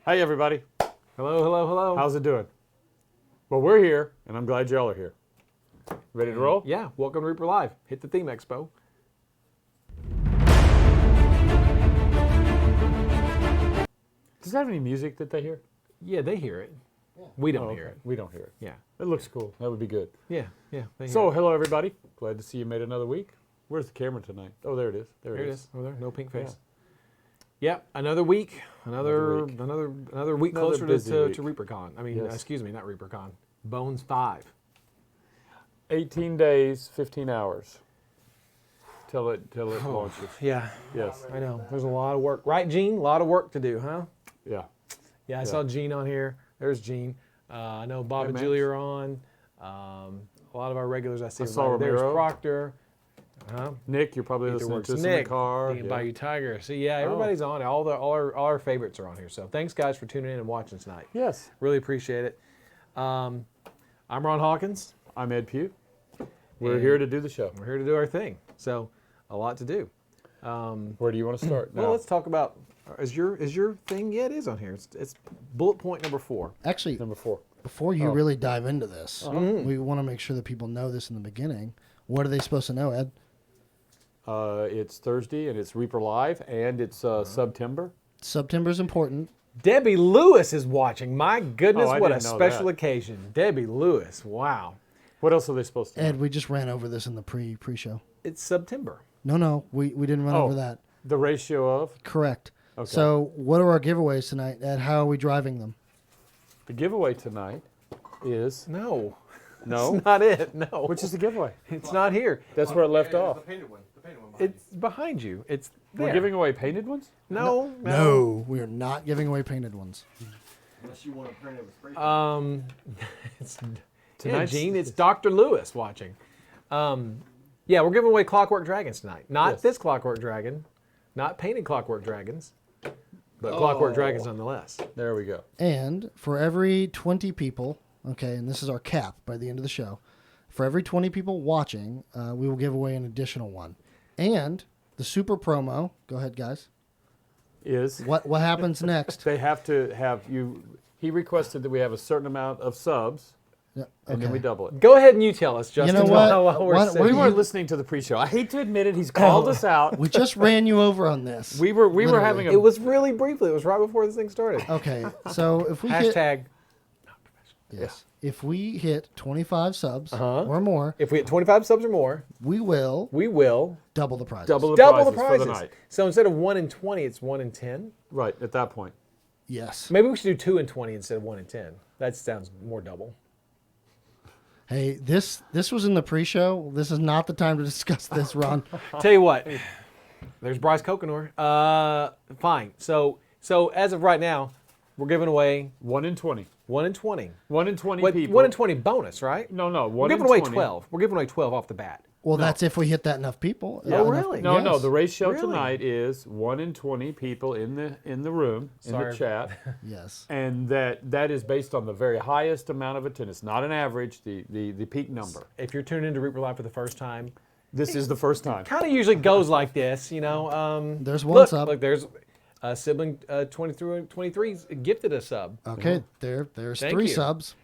Hey, everybody. Hello, hello, hello. How's it doing? Well, we're here, and I'm glad y'all are here. Ready to roll? Yeah, welcome to Reaper Live. Hit the theme expo. Does it have any music that they hear? Yeah, they hear it. Yeah. We don't hear it. We don't hear it. Yeah. It looks cool. That would be good. Yeah, yeah. So, hello, everybody. Glad to see you made another week. Where's the camera tonight? Oh, there it is. There it is. Over there. No pink face. Yeah, another week. Another week closer to ReaperCon. I mean, excuse me, not ReaperCon. Bones 5. 18 days, 15 hours. Till it launches. Yeah. Yes. I know. There's a lot of work. Right, Gene? A lot of work to do, huh? Yeah. Yeah, I saw Gene on here. There's Gene. I know Bob and Julie are on. A lot of our regulars I see. I saw Ramiro. There's Proctor. Nick, you're probably listening to us in the car. Nick, Bayou Tiger. See, yeah, everybody's on. All our favorites are on here. So thanks, guys, for tuning in and watching tonight. Yes. Really appreciate it. I'm Ron Hawkins. I'm Ed Pugh. We're here to do the show. We're here to do our thing. So a lot to do. Where do you want to start now? Well, let's talk about, is your thing? Yeah, it is on here. It's bullet point number 4. Actually, number 4. Before you really dive into this, we want to make sure that people know this in the beginning. What are they supposed to know, Ed? It's Thursday, and it's Reaper Live, and it's September. September's important. Debbie Lewis is watching. My goodness, I what a didn't know special that. occasion. Debbie Lewis, wow. What else are they supposed to know? Ed, we just ran over this in the pre-show. It's September. No, we didn't run over that. The ratio of? Correct. Okay. So what are our giveaways tonight, Ed? How are we driving them? The giveaway tonight is... No. No? That's not it, no. Which is the giveaway? It's not here. That's where it left off. The painted one. It's behind you. It's there. We're giving away painted ones? No. No, we are not giving away painted ones. Unless you want to print it with spray. It's, Tonight's- Gene, it's Dr. Lewis watching. Yeah, we're giving away Clockwork Dragons tonight. Not this Clockwork Dragon, not painted Clockwork Dragons, but Clockwork Dragons nonetheless. There we go. And for every 20 people, okay, and this is our cap by the end of the show, for every 20 people watching, we will give away an additional one. And the super promo, go ahead, guys. Is What happens next? they have to have you... He requested that we have a certain amount of subs, Yeah, and then we double it. Go ahead and you tell us, Justin. You know what? while we're Why- sitting why We don't here. weren't listening to the pre-show. I hate to admit it. He's called us out. We just ran you over on this. We were Literally. having a... It was really briefly. It was right before this thing started. Okay, so if we hit... Hashtag. Yes. If we hit 25 subs or more, If we hit 25 subs or more, we will we will double the prize. double the double the prizes prizes. for the night. So instead of 1 in 20, it's 1 in 10. Right, at that point. Yes. Maybe we should do 2 in 20 instead of 1 in 10. That sounds more double. Hey, this was in the pre-show. This is not the time to discuss this, Ron. Tell you what, there's Bryce Coconor. Fine. So as of right now, we're giving away 1 in 20. 1 in 20. 1 in 20 Wait, people. 1 in 20 bonus, right? No, We're 1 in giving away 20. 12. We're giving away 12 off the bat. Well, that's if we hit that enough people. Oh, Enough- really? No, yes. the ratio Really? tonight is 1 in 20 people in the room, in Sorry. the chat. Yes. And that is based on the very highest amount of attendance, not an average, the peak number. If you're tuned into Reaper Live for the first time, This is the first time. kind of usually goes like this, you know. There's one look, sub. Look, there's a sibling 23 gifted a sub. Okay, there's Thank 3 you. subs.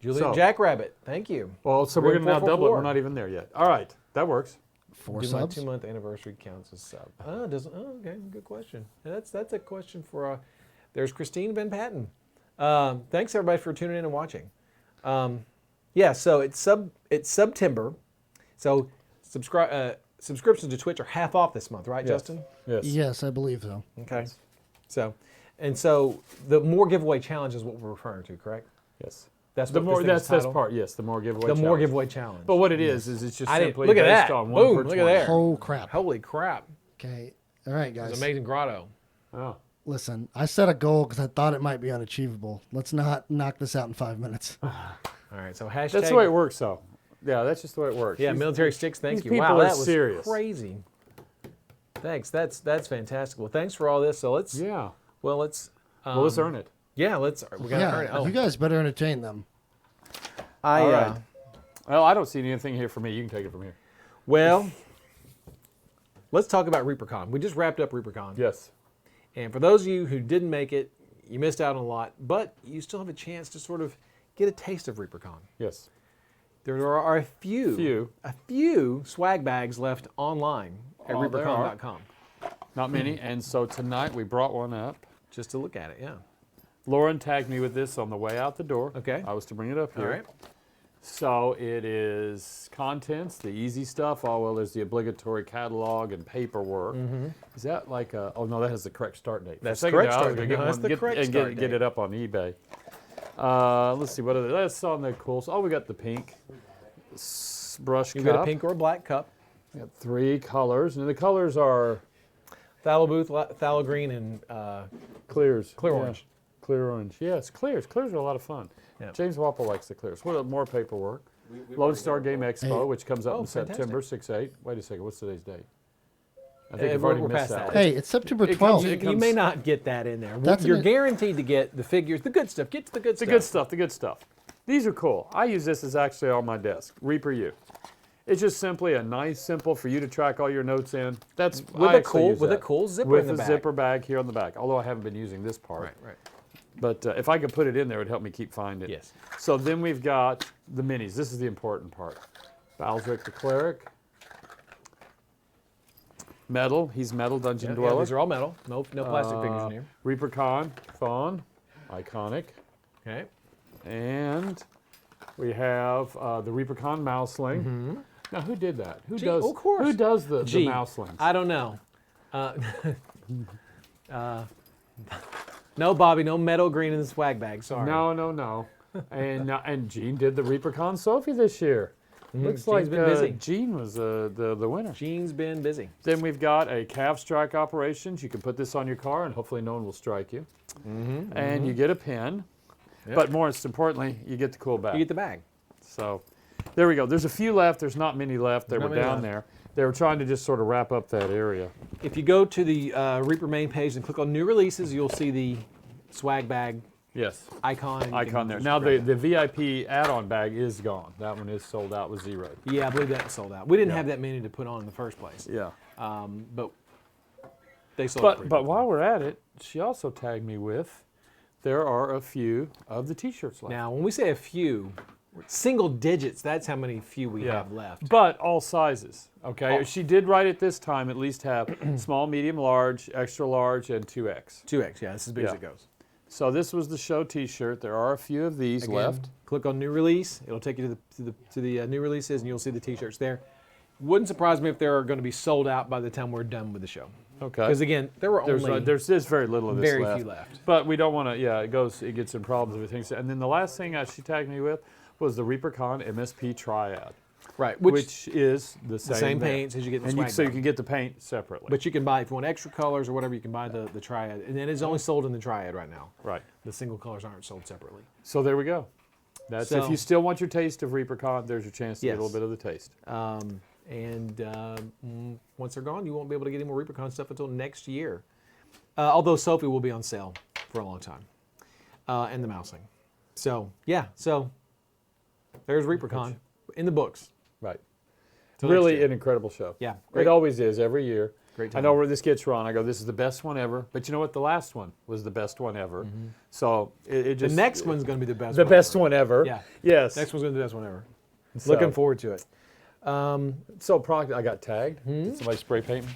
Julian So- Jackrabbit, thank you. Well, so we're Room going to now double it. 444. We're not even there yet. All right, that works. 4 Do my subs. 2-month anniversary counts as sub? Okay, good question. And that's a question for. There's Christine Van Patten. Thanks everybody for tuning in and watching. Yeah, so it's September. So subscriptions to Twitch are half off this month, right, Yes. Justin? Yes. Yes, I believe so. Okay. So the more giveaway challenge is what we're referring to, correct? Yes. That's The what more this thing's that's titled? part. Yes, the more giveaway. The more challenge. giveaway challenge. But what it is it's just I didn't- simply look at based that. on 1 Boom, per look at 20. there. Oh, crap. Holy crap! Okay. All right, It was guys. amazing grotto. Oh. Listen, I set a goal because I thought it might be unachievable. Let's not knock this out in 5 minutes. All right, so hashtag. That's the way it works, though. Yeah, that's just the way it works. Yeah, These- military sticks. Thank these you. people Wow, are that was serious. crazy. Thanks. That's fantastic. Well, thanks for all this. So let's. Yeah. Well, let's. Well, let's earn it. Yeah, we're gonna earn it. Yeah, Oh, you guys better entertain them. All right. Well, I don't see anything here for me. You can take it from here. Well, let's talk about ReaperCon. We just wrapped up ReaperCon. Yes. And for those of you who didn't make it, you missed out on a lot, but you still have a chance to sort of get a taste of ReaperCon. Yes. There are a few swag bags left online at Oh, there are. reapercon.com. Not many. And so tonight we brought one up. Just to look at it, yeah. Lauren tagged me with this on the way out the door. Okay. I was to bring it up here. All right. So it is contents, the easy stuff. Oh, well, there's the obligatory catalog and paperwork. Is that like a, oh, no, that has the correct start date. That's For a the second correct there, I was start gonna date. get No, that's one- the get- correct and start get date. it up on eBay. Let's see, what are they? That's on the cool. Oh, we got the pink brush You cup. got a pink or a black cup. We got 3 colors. And the colors are Phthalo booth, phthalo green, and clears. clear Yeah. orange. Clear orange. Yes, clears. Clears are a lot of fun. Yeah. James Wapple likes the clears. What more paperwork? We Lone Star Game Expo, Hey. which comes up Oh, in fantastic. September 6/8. Wait a second, what's today's date? I think We're- I've already we're missed past that. that. Hey, it's September It 12th. comes- You, it you may not get that in there. That's You're an- guaranteed to get the figures, the good stuff. Get to the good The stuff. good stuff, the good stuff. These are cool. I use this as actually on my desk. Reaper U. It's just simply a nice, simple for you to track all your notes in. That's With I a actually cool use with a that. cool zipper with in the a back. zipper bag here on the back. Although I haven't been using this part. Right, right. But if I could put it in there, it would help me keep finding. Yes. So then we've got the minis. This is the important part. Balzric the Cleric. Metal. He's Metal Dungeon Yeah, Dweller. these are all metal. No plastic figures in here. Reaper Con, Fawn, iconic. Okay. And we have the Reaper Con Mouseling. Now, who did that? Who Gee, does? of course. Who does the Gee, Mouselings? I don't know. No, Bobby, no metal green in the swag bag. Sorry. No. And Gene did the Reaper Con Sophie this year. Looks Gene's like been busy. Gene was the winner. Gene's been busy. Then we've got a calf strike operations. You can put this on your car, and hopefully no one will strike you. And you get a pin. Yep. But more importantly, you get the cool bag. You get the bag. So there we go. There's a few left. There's not many left. They Not were many down left. there. They were trying to just sort of wrap up that area. If you go to the Reaper main page and click on new releases, you'll see the swag bag Yes. icon. and you Icon can there. just Now grab the it. VIP add-on bag is gone. That one is sold out with zeroed. Yeah, I believe that was sold out. We didn't Yeah. have that many to put on in the first place. Yeah. But they sold out. But while we're at it, she also tagged me with there are a few of the T-shirts left. Now, when we say a few, single digits, that's how many few we have left. But all sizes. Okay. All- She did write it this time. At least have small, medium, large, extra large, and 2X. 2X, yeah, it's as big as Yeah. it goes. So this was the show T-shirt. There are a few of these Again, left. Click on new release. It'll take you to the new releases, and you'll see the T-shirts there. Wouldn't surprise me if they're going to be sold out by the time we're done with the show. Okay. Because again, there were only There's very little of this very left. few left. But we don't want to. Yeah, it gets in problems with things. And then the last thing she tagged me with was the ReaperCon MSP Triad, Right, which is the same. same there. paints as you get in the And swag so you bag. can get the paint separately. But you can buy, if you want extra colors or whatever, you can buy the Triad. And it is only sold in the Triad right now. right. The single colors aren't sold separately. So there we go. That's if So- you still want your taste of ReaperCon, there's your chance to get a Yes. little bit of the taste. Once they're gone, you won't be able to get any more ReaperCon stuff until next year. Although Sophie will be on sale for a long time. And the Mouseling. So, yeah. So, there's ReaperCon in the books. Right. Till next Really year. an incredible show. Yeah, It great. always is every year. Great I time. know where this gets run. I go, this is the best one ever. But you know what? The last one was the best one ever. So it The just next one's going to be the best the one best ever. one ever. Yeah. Yes. Next one's going to be the best one ever. So- Looking forward to it. So Proctor, I got tagged. Did somebody spray paint me?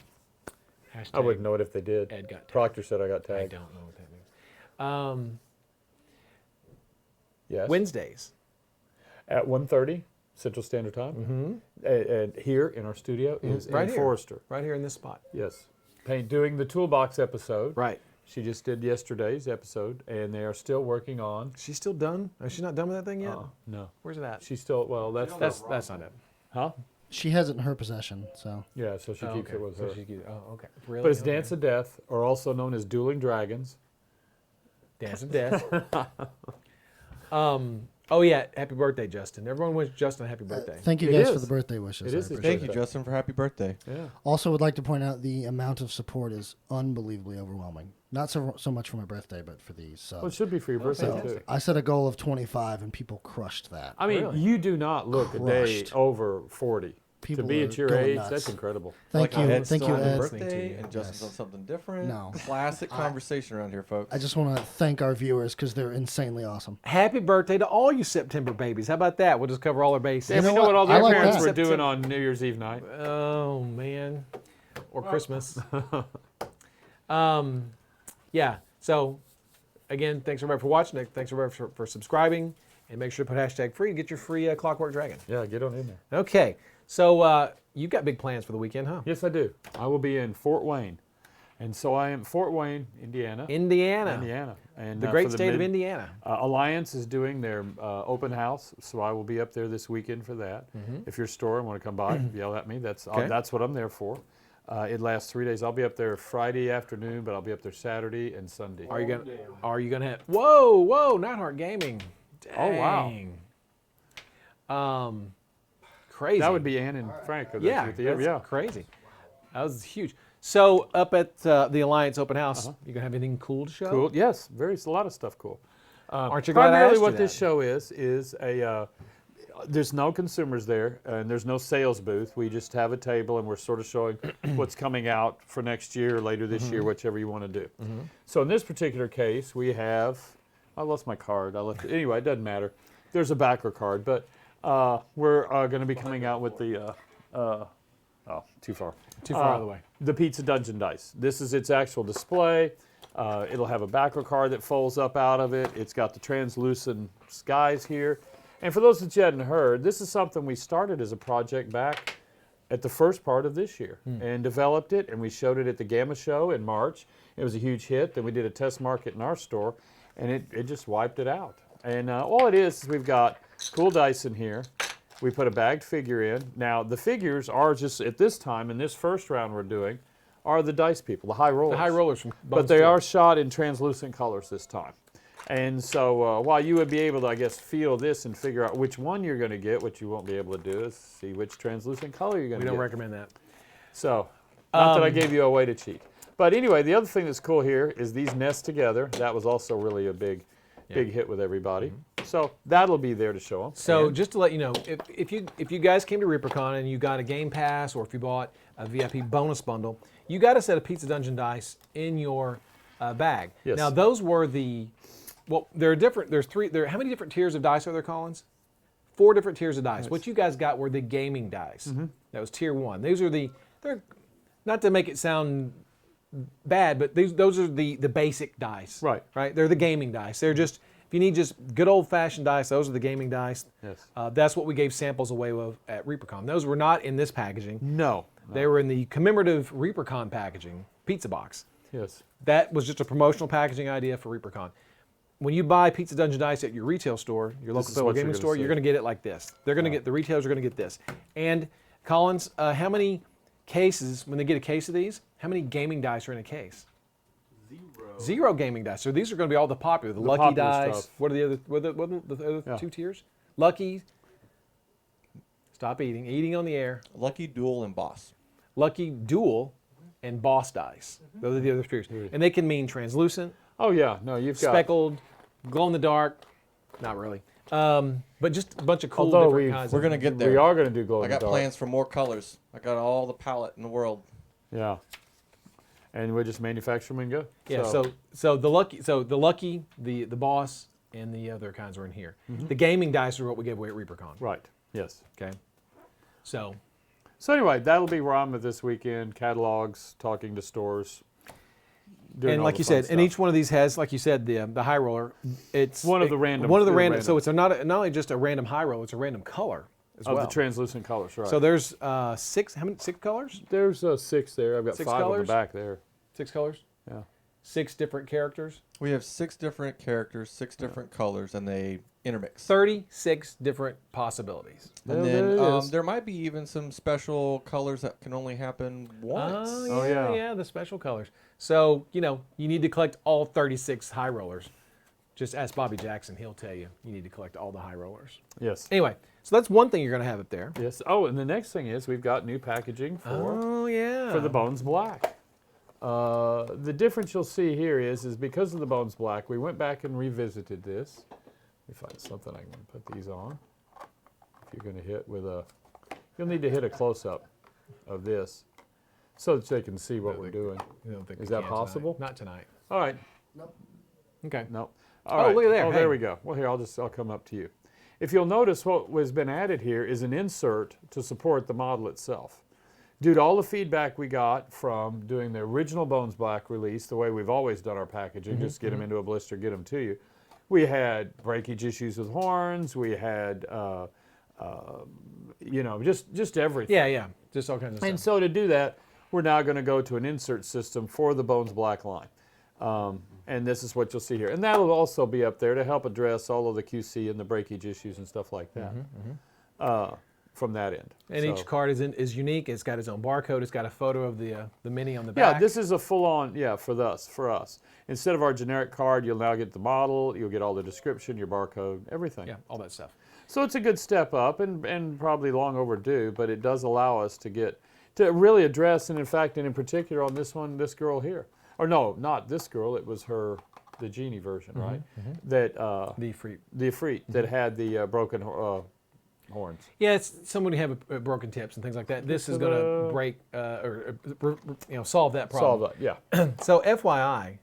I wouldn't know it if they did. Ed got tagged. Proctor said I got I tagged. don't know what that means. Yes. Wednesdays. At 1:30 Central Standard Time. And here in our studio is Right Ann here. Forrester. Right here in this spot. Yes. Doing the Toolbox episode. Right. She just did yesterday's episode, and they are still working on. She's still done? Is she not done with that thing yet? No. Where's it at? She's still, well, that's That's not it. huh? She has it in her possession, so. Yeah, so she keeps it with her. Oh, okay. Really? But it's Okay. Dance of Death, or also known as Dueling Dragons. Dance of Death. Oh yeah, happy birthday, Justin. Everyone wishes Justin a happy birthday. Thank you It guys for is. the birthday wishes. It I is his appreciate Thank it. you, Justin, for happy birthday. Yeah. Also, would like to point out the amount of support is unbelievably overwhelming. Not so much for my birthday, but for these. So, Well, it should be for your birthday, too. fantastic. I set a goal of 25, and people crushed that. I mean, Really? you do not look a day Crushed. over 40. people To be are at your going age, nuts. that's incredible. Thank you, Ed's thank you, still on his Ed. listening to birthday, you. and Justin's Yes. on something different. No. Classic conversation around here, folks. I just want to thank our viewers because they're insanely awesome. Happy birthday to all you September babies. How about that? We'll just cover all our bases. Yeah, we know know what all what? I their like parents that. were doing September. on New Year's Eve night. Oh man, or Christmas. Yeah. So again, thanks everybody for watching. Thanks everybody for subscribing, and make sure to put hashtag free to get your free Clockwork Dragon. Yeah, get on in there. Okay. So you've got big plans for the weekend, huh? Yes, I do. I will be in Fort Wayne. And so I am Fort Wayne, Indiana. Indiana. And, The for great state of Indiana. Alliance is doing their open house, so I will be up there this weekend for that. If you're a store and want to come by, yell at me. That's Okay. that's what I'm there for. It lasts 3 days. I'll be up there Friday afternoon, but I'll be up there Saturday and Sunday. Are you gonna have? Whoa, Nightheart Gaming. Oh, wow. Dang. Crazy. That would be Ann and Frank. Yeah, That's that's crazy. That was huge. So up at the Alliance Open House, you gonna have anything cool to show? Cool. Yes, a lot of stuff cool. Aren't you glad I Primarily asked what you this that? show is a, there's no consumers there, and there's no sales booth. We just have a table, and we're sort of showing what's coming out for next year or later this year, whichever you want to do. So in this particular case, we have, I lost my card. I left it. Anyway, it doesn't matter. There's a backer card, but we're going to be coming out with the, too far. Too far out of the way. The Pizza Dungeon Dice. This is its actual display. It'll have a backer card that folds up out of it. It's got the translucent skies here. And for those that you hadn't heard, this is something we started as a project back at the first part of this year and developed it, and we showed it at the Gamma Show in March. It was a huge hit. Then we did a test market in our store, and it just wiped it out. And all it is we've got cool dice in here. We put a bagged figure in. Now, the figures are just, at this time, in this first round we're doing, are the dice people, the high rollers. The high rollers from But they are shot in translucent colors this time. And so while you would be able to, I guess, feel this and figure out which one you're going to get, what you won't be able to do is see which translucent color you're going We to get. don't recommend that. So, not that I gave you a way to cheat. But anyway, the other thing that's cool here is these nest together. That was also really a big hit with everybody. So that'll be there to show them. So just to let you know, if you guys came to ReaperCon and you got a Game Pass, or if you bought a VIP bonus bundle, you got a set of Pizza Dungeon dice in your bag. Yes. Now those were there are different. There's three. How many different tiers of dice are there, Collins? 4 different tiers of dice. What you guys got were the gaming dice. That was tier 1. These are they're not to make it sound bad, but those are the basic dice. Right. Right. They're the gaming dice. They're just, if you need just good old-fashioned dice, those are the gaming dice. Yes. That's what we gave samples away of at ReaperCon. Those were not in this packaging. No. They were in the commemorative ReaperCon packaging, pizza box. Yes. That was just a promotional packaging idea for ReaperCon. When you buy Pizza Dungeon dice at your retail store, your local is fellow what you're gaming gonna store, see. you're going to get it like this. They're going to get, the retailers are going to get this. And Collins, how many cases, when they get a case of these, how many gaming dice are in a case? 0 gaming dice. So these are going to be all the popular, the Lucky popular dice. stuff. What are the other? What are the other 2 tiers? Lucky. Stop eating on the air. Lucky, Duel, and Boss. Lucky, Duel, and Boss dice. Those are the other tiers, and they can mean translucent, Oh, yeah. No, you've got... speckled, glow in the dark. Not really, but just a bunch of cool Although different kinds. We're of- gonna get there. We are going to do glow I in the got dark. plans for more colors. I got all the palette in the world. Yeah. And we just manufacture them and go. Yeah. So the lucky, the Boss, and the other kinds are in here. The gaming dice are what we gave away at ReaperCon. Right. Yes. Okay. So So anyway, that'll be where I'm at this weekend. Catalogs, talking to stores. Doing and all like the you fun said, and stuff. each one of these has, like you said, the high roller. It's One of the random- One of the they're random. random. So it's not only just a random high roller, it's a random color as of well. the translucent colors, right? So there's 6. How many? 6 colors? There's 6 there. I've got 6 5 on colors? the back there. 6 colors? Yeah. 6 different characters? We have 6 different characters, 6 different colors, and they intermix. 36 different possibilities. And There then it is. there might be even some special colors that can only happen once. Oh, yeah. yeah, the special colors. So, you need to collect all 36 high rollers. Just ask Bobby Jackson. He'll tell you need to collect all the high rollers. Yes. Anyway, so that's one thing you're going to have up there. Yes. Oh, and the next thing is we've got new packaging for the Bones Black. The difference you'll see here is because of the Bones Black, we went back and revisited this. Let me find something I can put these on. If you're going to hit with a You'll need to hit a close-up of this so that they can see what I we're think- doing. I don't think Is we that can possible? Tonight. Not tonight. All right. Okay. No. Oh, All right. look at there. Oh, Hey. there we go. Well, here, I'll come up to you. If you'll notice, what has been added here is an insert to support the model itself. Due to all the feedback we got from doing the original Bones Black release, the way we've always done our packaging, just get them into a blister, get them to you. We had breakage issues with horns. We had, just everything. Yeah. Just all kinds of And stuff. so to do that, we're now going to go to an insert system for the Bones Black line. And this is what you'll see here. And that'll also be up there to help address all of the QC and the breakage issues and stuff like that from that end. And So- each card is unique. It's got its own barcode. It's got a photo of the mini on the Yeah, back. this is a full-on, for us. Instead of our generic card, you'll now get the model, you'll get all the description, your barcode, everything. Yeah, all that stuff. So it's a good step up and probably long overdue, but it does allow us to really address, and in fact, and in particular on this one, this girl here. Or no, not this girl, it was the Genie version, right? That, The free. the Efreet, that had the broken horns. Yeah, it's somebody have broken tips and things like that. This is going to break solve that problem. Solve that, yeah. So FYI,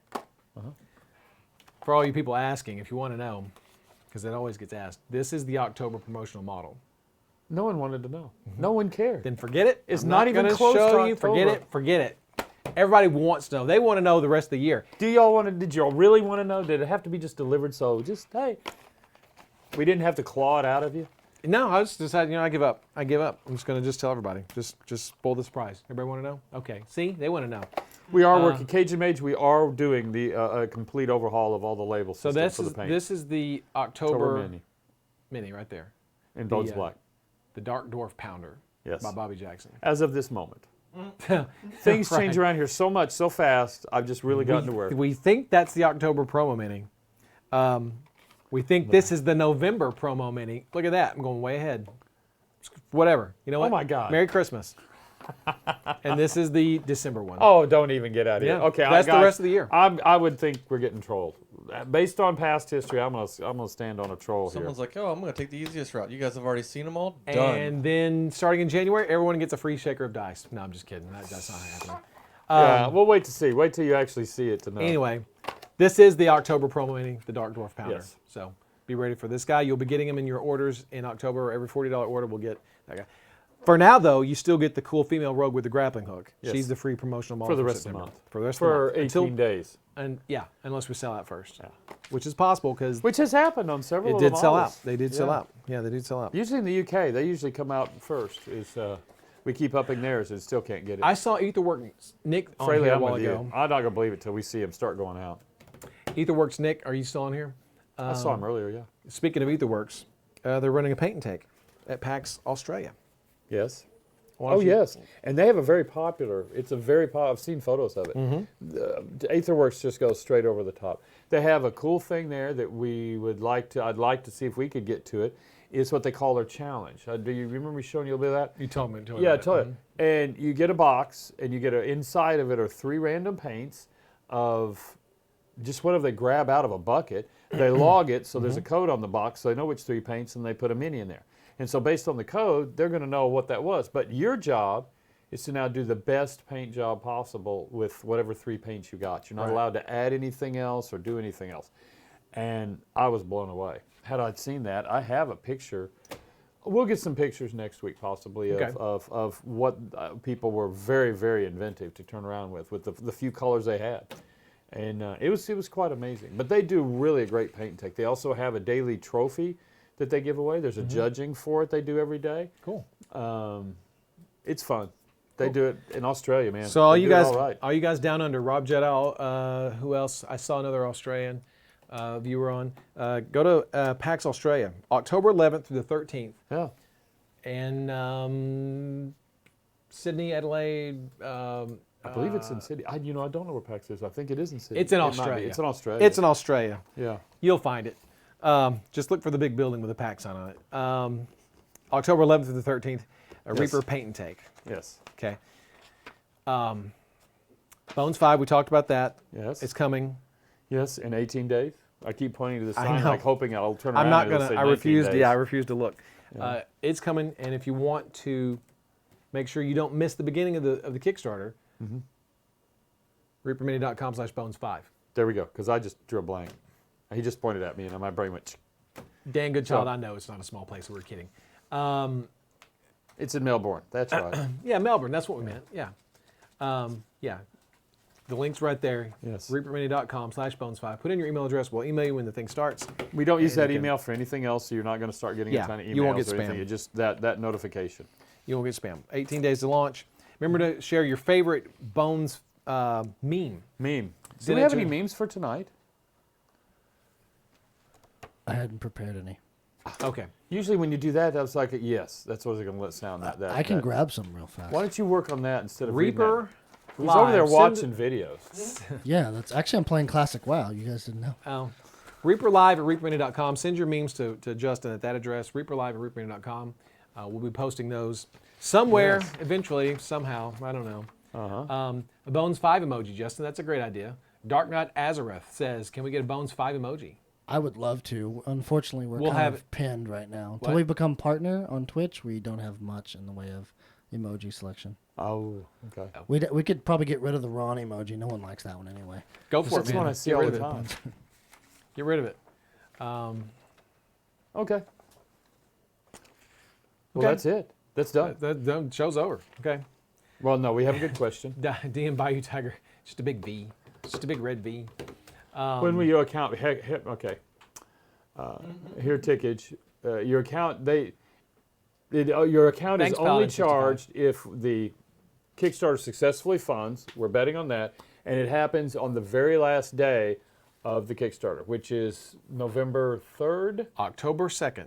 for all you people asking, if you want to know, because it always gets asked, this is the October promotional model. No one wanted to know. No one cared. Then forget it. It's I'm not even gonna close to show you. Forget October. it. Forget it. Everybody wants to know. They want to know the rest of the year. Did y'all really want to know? Did it have to be just delivered so hey, we didn't have to claw it out of you? No, I just decided, I give up. I give up. I'm just going to just tell everybody. Just spoil the surprise. Everybody want to know? Okay. See? They want to know. We are working, Cajun Mage, we are doing the complete overhaul of all the label So systems for the paint. this is the October mini right there. in Bones the, Black. The Dark Dwarf Pounder Yes. by Bobby Jackson. As of this moment. Things change around here so much, so fast, I've just really gotten to work. We think that's the October promo mini. We think this is the November promo mini. Look at that. I'm going way ahead. Whatever. You know what? Oh my God. Merry Christmas. And this is the December one. Oh, don't even get out of here. Yeah, Okay, that's the guys, rest of the year. I would think we're getting trolled. Based on past history, I'm gonna stand on a troll Someone's here. like, oh, I'm going to take the easiest route. You guys have already seen them all? Done. And then starting in January, everyone gets a free shaker of dice. No, I'm just kidding. That's not happening. Yeah, we'll wait to see. Wait till you actually see it to know. Anyway, this is the October promo mini, the Dark Dwarf Pounder. Yes. So be ready for this guy. You'll be getting him in your orders in October. Every $40 order will get that guy. For now, though, you still get the cool female rogue with the grappling hook. Yes. She's the free promotional model For the rest of the September. month. For the rest For of the month. 18 days. And yeah, unless we sell out first, which is possible because Which has happened on several it of the did sell out. models. They did sell Yeah. out. Yeah, they did sell out. Usually in the UK, they usually come out first. We keep upping theirs and still can't get it. I saw Etherworks Nick on Fraley, here a I'm while with ago. you. I'm not gonna believe it till we see him start going out. Etherworks Nick, are you still on here? I saw him earlier. Yeah. Speaking of Etherworks, they're running a paint and take at PAX Australia. Yes. Why don't Oh you- yes, and they have a very popular. It's a very I've seen photos of it. Mm-hmm. The Aetherworks just goes straight over the top. They have a cool thing there that we would like to. I'd like to see if we could get to it. It's what they call their challenge. Do you remember me showing you a bit of that? You told me. Yeah, I told you. And you get a box, and you get inside of it are 3 random paints of just whatever they grab out of a bucket. They log it, so there's a code on the box, so they know which 3 paints, and they put a mini in there. And so based on the code, they're going to know what that was. But your job is to now do the best paint job possible with whatever 3 paints you got. You're not allowed to add anything else or do anything else. And I was blown away. Had I seen that, I have a picture. We'll get some pictures next week possibly of what people were very, very inventive to turn around with the few colors they had. And it was quite amazing. But they do really a great paint and take. They also have a daily trophy that they give away. There's a judging for it they do every day. Cool. It's fun. They do it in Australia, man. So all They you do it guys, all right. all you guys down under, Rob Jedell, who else? I saw another Australian viewer on. Go to PAX Australia, October 11th through the 13th, Yeah. and Sydney, Adelaide. I believe it's in Sydney. I don't know where PAX is. I think it is in Sydney. It's in It might be. Australia. It's in Australia. It's in Australia. Yeah. You'll find it. Just look for the big building with a PAX sign on it. October 11th through the 13th, a Yes. Reaper paint and take. Yes. Okay. Bones 5, we talked about that. Yes. It's coming. Yes, in 18 days. I keep pointing to the I sign, know. like hoping I'll turn around. I'm not and it'll gonna. say I 19 refuse. days. Yeah, I refuse to look. It's coming, and if you want to make sure you don't miss the beginning of the Kickstarter, reapermini.com/bones5. There we go, because I just drew a blank. He just pointed at me, and my brain went... Dan Goodchild, I know it's not a small place, we're kidding. It's in Melbourne, that's right. Yeah, Melbourne, that's what we meant, yeah. Yeah, the link's right there. Yes. reapermini.com/bones5. Put in your email address, we'll email you when the thing starts. We don't use that you can- email for anything else, so you're not going to start getting a ton of emails you won't get or anything. spam. It's just that notification. You won't get spam. 18 days to launch. Remember to share your favorite Bones meme. Meme. Do Send we it have to- any memes for tonight? I hadn't prepared any. Okay. Usually when you do that, I was like, yes, that's what I was going to let sound. I can grab some real fast. Why don't you work on that instead of reading Reaper that? He's over there Live. watching videos. Yeah, that's actually I'm playing Classic WoW. You guys didn't know. reaperlive at reapermini.com. Send your memes to Justin at that address, reaperlive at reapermini.com. We'll be posting those somewhere, eventually, somehow. I don't know. A Bones 5 emoji, Justin. That's a great idea. Dark Knight Azareth says, can we get a Bones 5 emoji? I would love to. Unfortunately, we're We'll kind have of pinned right now. Until What? we become partner on Twitch, we don't have much in the way of emoji selection. Oh, okay. We could probably get rid of the Ron emoji. No one likes that one anyway. Go for That's it, one man. I see Get all rid the of it. time. Get rid of it. Okay. Well, Okay. that's it. That's done. The show's over. Okay. Well, no, we have a good question. DM Bayou Tiger. Just a big V. Just a big red V. When will your account? Okay. Heretickage. Your account. Your account Thanks, is only Paladin 65. charged if the Kickstarter successfully funds. We're betting on that, and it happens on the very last day of the Kickstarter, which is November 3rd. October 2nd.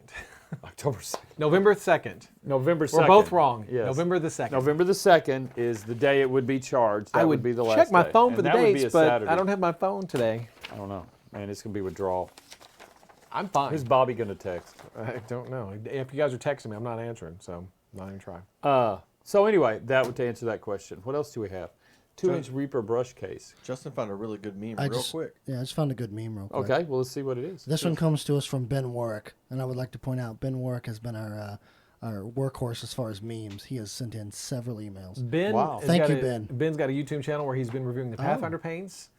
October 2nd. November 2nd. November 2nd. We're both wrong. Yes. November the 2nd. November the 2nd is the day it would be charged. That I would be the last check my day. phone And for the that would be dates, a but Saturday. I don't have my phone today. I don't know. Man, it's going to be withdrawal. I'm fine. Who's Bobby going to text? I don't know. If you guys are texting me, I'm not answering, so I'm not even trying. So anyway, that would to answer that question. What else do we have? 2-inch Reaper brush case. Justin found a really good meme I real quick. Yeah, I just found a good meme real quick. Okay, well, let's see what it is. This one comes to us from Ben Warwick, and I would like to point out Ben Warwick has been our workhorse as far as memes. He has sent in several emails. Ben, Wow. has Thank got you, a- Ben. Ben's got a YouTube channel where he's been reviewing the Pathfinder paints.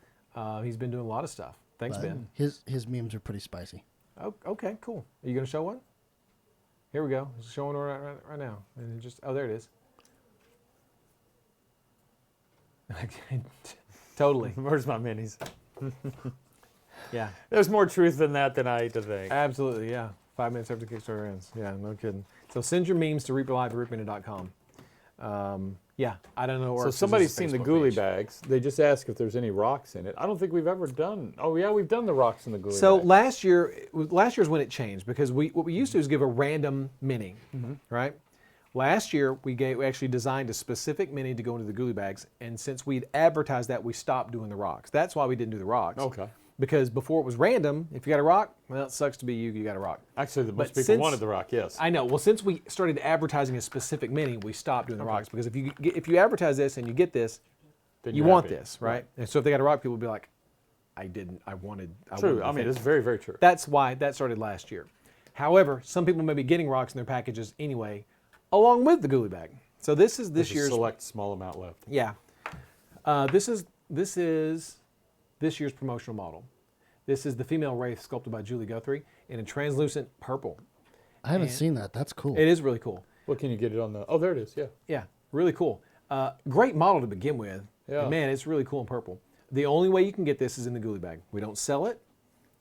He's been doing a lot of stuff. Thanks, But Ben. his memes are pretty spicy. Oh, okay, cool. Are you going to show one? Here we go. It's showing right now. And it just, oh, there it is. Totally. Where's my minis? Yeah. There's more truth than that than I hate to think. Absolutely, yeah. 5 minutes after Kickstarter ends. Yeah, no kidding. So send your memes to reaperlive@reapermini.com. Yeah, I don't know. So somebody's seen the ghoulie bags. They just ask if there's any rocks in it. I don't think we've ever done. Oh yeah, we've done the rocks in the ghoulie So bag. last year's when it changed, because what we used to do is give a random mini, right? Last year we actually designed a specific mini to go into the ghoulie bags, and since we'd advertised that, we stopped doing the rocks. That's why we didn't do the rocks. Okay. Because before it was random. If you got a rock, well, it sucks to be you. You got a rock. Actually, most But people since- wanted the rock. Yes. I know. Well, since we started advertising a specific mini, we stopped doing the rocks, because if you advertise this and you get this, Then you you're want happy. this, right? And so if they got a rock, people will be like, I didn't. I wanted. True. wanted I mean, the it's thing. very, very true. That's why that started last year. However, some people may be getting rocks in their packages anyway, along with the ghoulie bag. So this is this There's a year's. select small amount left. Yeah. This is this year's promotional model. This is the female wraith sculpted by Julie Guthrie in a translucent purple. I haven't seen that. That's cool. It is really cool. What can you get it on the? Oh, there it is. Yeah. Yeah, really cool. Great model to begin with. Yeah. And man, it's really cool in purple. The only way you can get this is in the ghoulie bag. We don't sell it.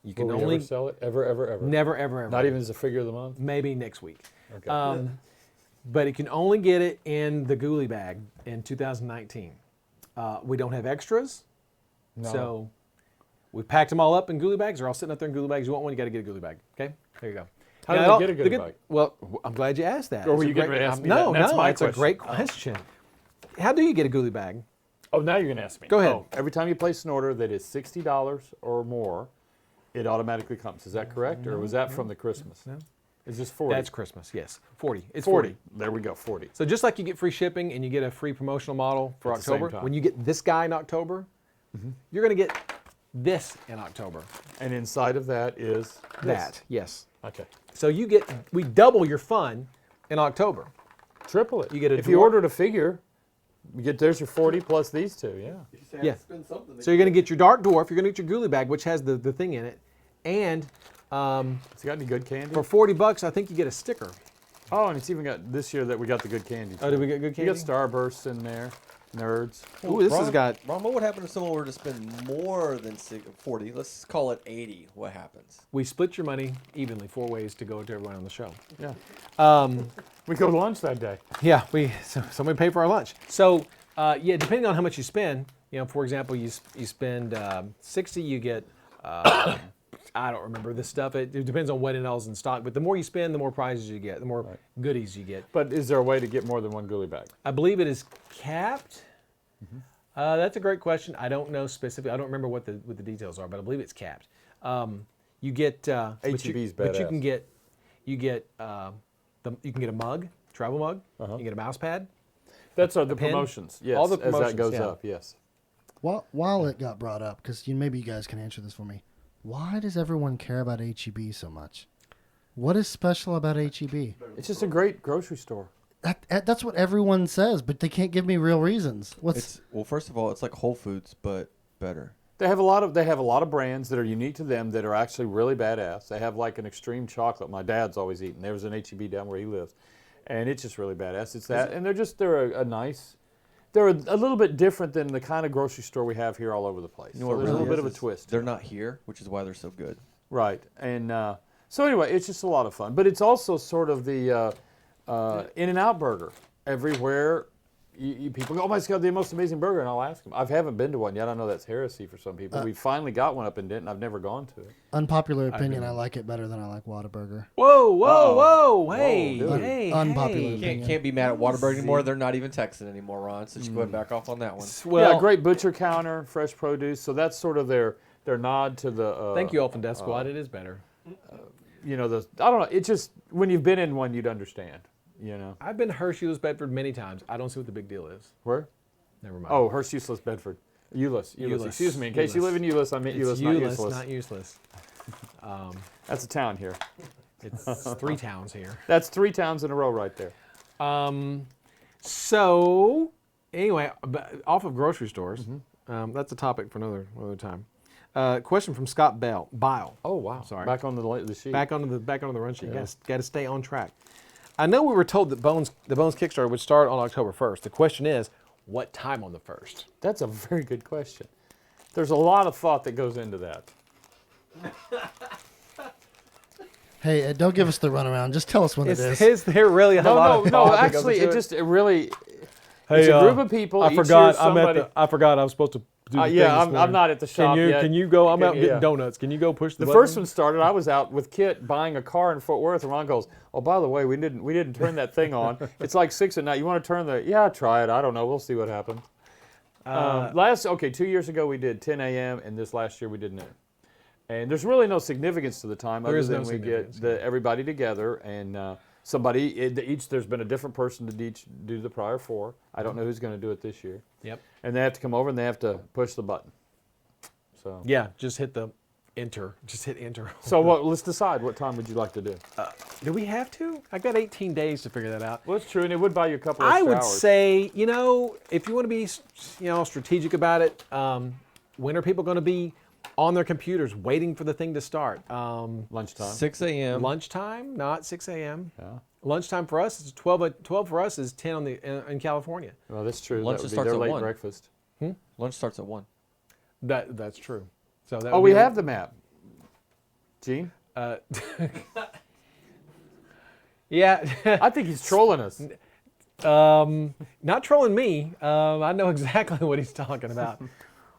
You can Will we only ever sell it? Ever, ever, ever? never, ever, ever. Not even as a figure of the month. Maybe next week. Okay. But you can only get it in the ghoulie bag in 2019. We don't have extras, No. so we packed them all up in ghoulie bags. They're all sitting up there in ghoulie bags. You want one, you got to get a ghoulie bag. Okay, there you go. How do Now, they get a the ghoulie good- bag? Well, I'm glad you asked that. Or were It's a you getting great- ready to ask me No, that? That's no, my it's a question. great question. How do you get a ghoulie bag? Oh, now you're going to ask me. Go ahead. Oh, every time you place an order that is $60 or more, it automatically comes. Is that correct? Or was that from the Christmas? No. Is this 40? That's Christmas, yes. 40. It's 40. 40. There we go, 40. So just like you get free shipping and you get a free promotional model for At the same October, time. when you get this guy in October, you're going to get this in October. And inside of that is this. That, yes. Okay. So we double your fun in October. Triple it. You get a if you dwarf- ordered a figure, there's your 40 plus these two. Yeah. Yeah. So you're going to get your dark dwarf. You're going to get your ghoulie bag, which has the thing in it, and It's got any good candy? for $40, I think you get a sticker. Oh, and it's even got this year that we got the good candy. Oh, did we get good You candy? got Starbursts in there, nerds. Ooh, this has got. Ron, what would happen if someone were to spend more than 40? Let's call it 80. What happens? We split your money evenly, 4 ways to go to everyone on the show. Yeah. We go to lunch that day. Yeah, so we pay for our lunch. So yeah, depending on how much you spend, for example, you spend 60, you get I don't remember this stuff. It depends on what it is in stock. But the more you spend, the more prizes you get, the more goodies you get. But is there a way to get more than one ghoulie bag? I believe it is capped. That's a great question. I don't know specifically. I don't remember what the details are, but I believe it's capped. You get HEB's but you badass. can get you can get a mug, travel mug. You can get a mouse pad. That's the pin? promotions. Yes, All the as promotions, that goes yeah. up. Yes. While it got brought up, because maybe you guys can answer this for me. Why does everyone care about HEB so much? What is special about HEB? It's just a great grocery store. That's what everyone says, but they can't give me real reasons. Well, first of all, it's like Whole Foods, but better. They have a lot of brands that are unique to them that are actually really badass. They have like an extreme chocolate my dad's always eating. There's an HEB down where he lives, and it's just really badass. It's that, and they're a nice. They're a little bit different than the kind of grocery store we have here all over the place. You know what So there's a really little bit is of a twist. They're not here, which is why they're so good. Right, and so anyway, it's just a lot of fun. But it's also sort of the In-N-Out burger. Everywhere, people go, oh my God, the most amazing burger, and I'll ask them. I haven't been to one yet. I know that's heresy for some people. We finally got one up in Denton. I've never gone to it. Unpopular opinion, I like it better than I like Whataburger. Whoa, hey, dude. hey, Unpopular hey. opinion. Can't be mad at Waterbury anymore. They're not even Texan anymore, Ron. So just go ahead and back off on that one. Well, Yeah, great butcher counter, fresh produce. So that's sort of their nod to the. thank you, Elfin Death Squad. It is better. I don't know. It's just when you've been in one, you'd understand. I've been to Hershey's Bedford many times. I don't see what the big deal is. Where? Never mind. Oh, Hearst Useless Bedford. Euless. Excuse me. In case you live in Euless, I meant it's Euless, not useless. not useless. That's a town here. It's 3 towns here. That's 3 towns in a row right there. So anyway, off of grocery stores, that's a topic for another time. Question from Scott Bile. Oh wow! Sorry. Back on the sheet. Back onto the run sheet. Got to stay on track. I know we were told that the Bones Kickstarter would start on October 1st. The question is, what time on the 1st? That's a very good question. There's a lot of thought that goes into that. Hey, Ed, don't give us the runaround. Just tell us when it is. Is there really a lot of No. thought that goes Actually, into it really. Hey, it's a group of people. I each forgot. year somebody, I forgot I was supposed to do the thing yeah, this I'm morning. not at the shop yet. Can you go? I'm out Yeah. getting donuts. Can you go push the The button? first one started. I was out with Kit buying a car in Fort Worth, and Ron goes, "Oh, by the way, we didn't turn that thing on. It's like 6 at night. You want to turn the? Yeah, try it. I don't know. We'll see what happens." 2 years ago we did 10 a.m. and this last year we did noon. And there's really no significance to the time There other is than no we get significance, everybody together and there's been a different person to each do the prior 4. I don't know who's going to do it this year. Yep. And they have to come over and they have to push the button. So Yeah, just hit the enter. Just hit enter. So let's decide what time would you like to do. Do we have to? I got 18 days to figure that out. Well, it's true, and it would buy you a couple extra I would hours. say, if you want to be, strategic about it, when are people going to be on their computers waiting for the thing to start? Lunchtime. 6 a.m. Lunchtime, not 6 a.m. Yeah. Lunchtime for us is 12. 12 for us is 10 in California. Well, that's true. Lunch That would be starts their at late 1. breakfast. Lunch starts at 1. That's true. So that Oh, would we be have the map. Gene? Yeah. I think he's trolling us. Not trolling me. I know exactly what he's talking about.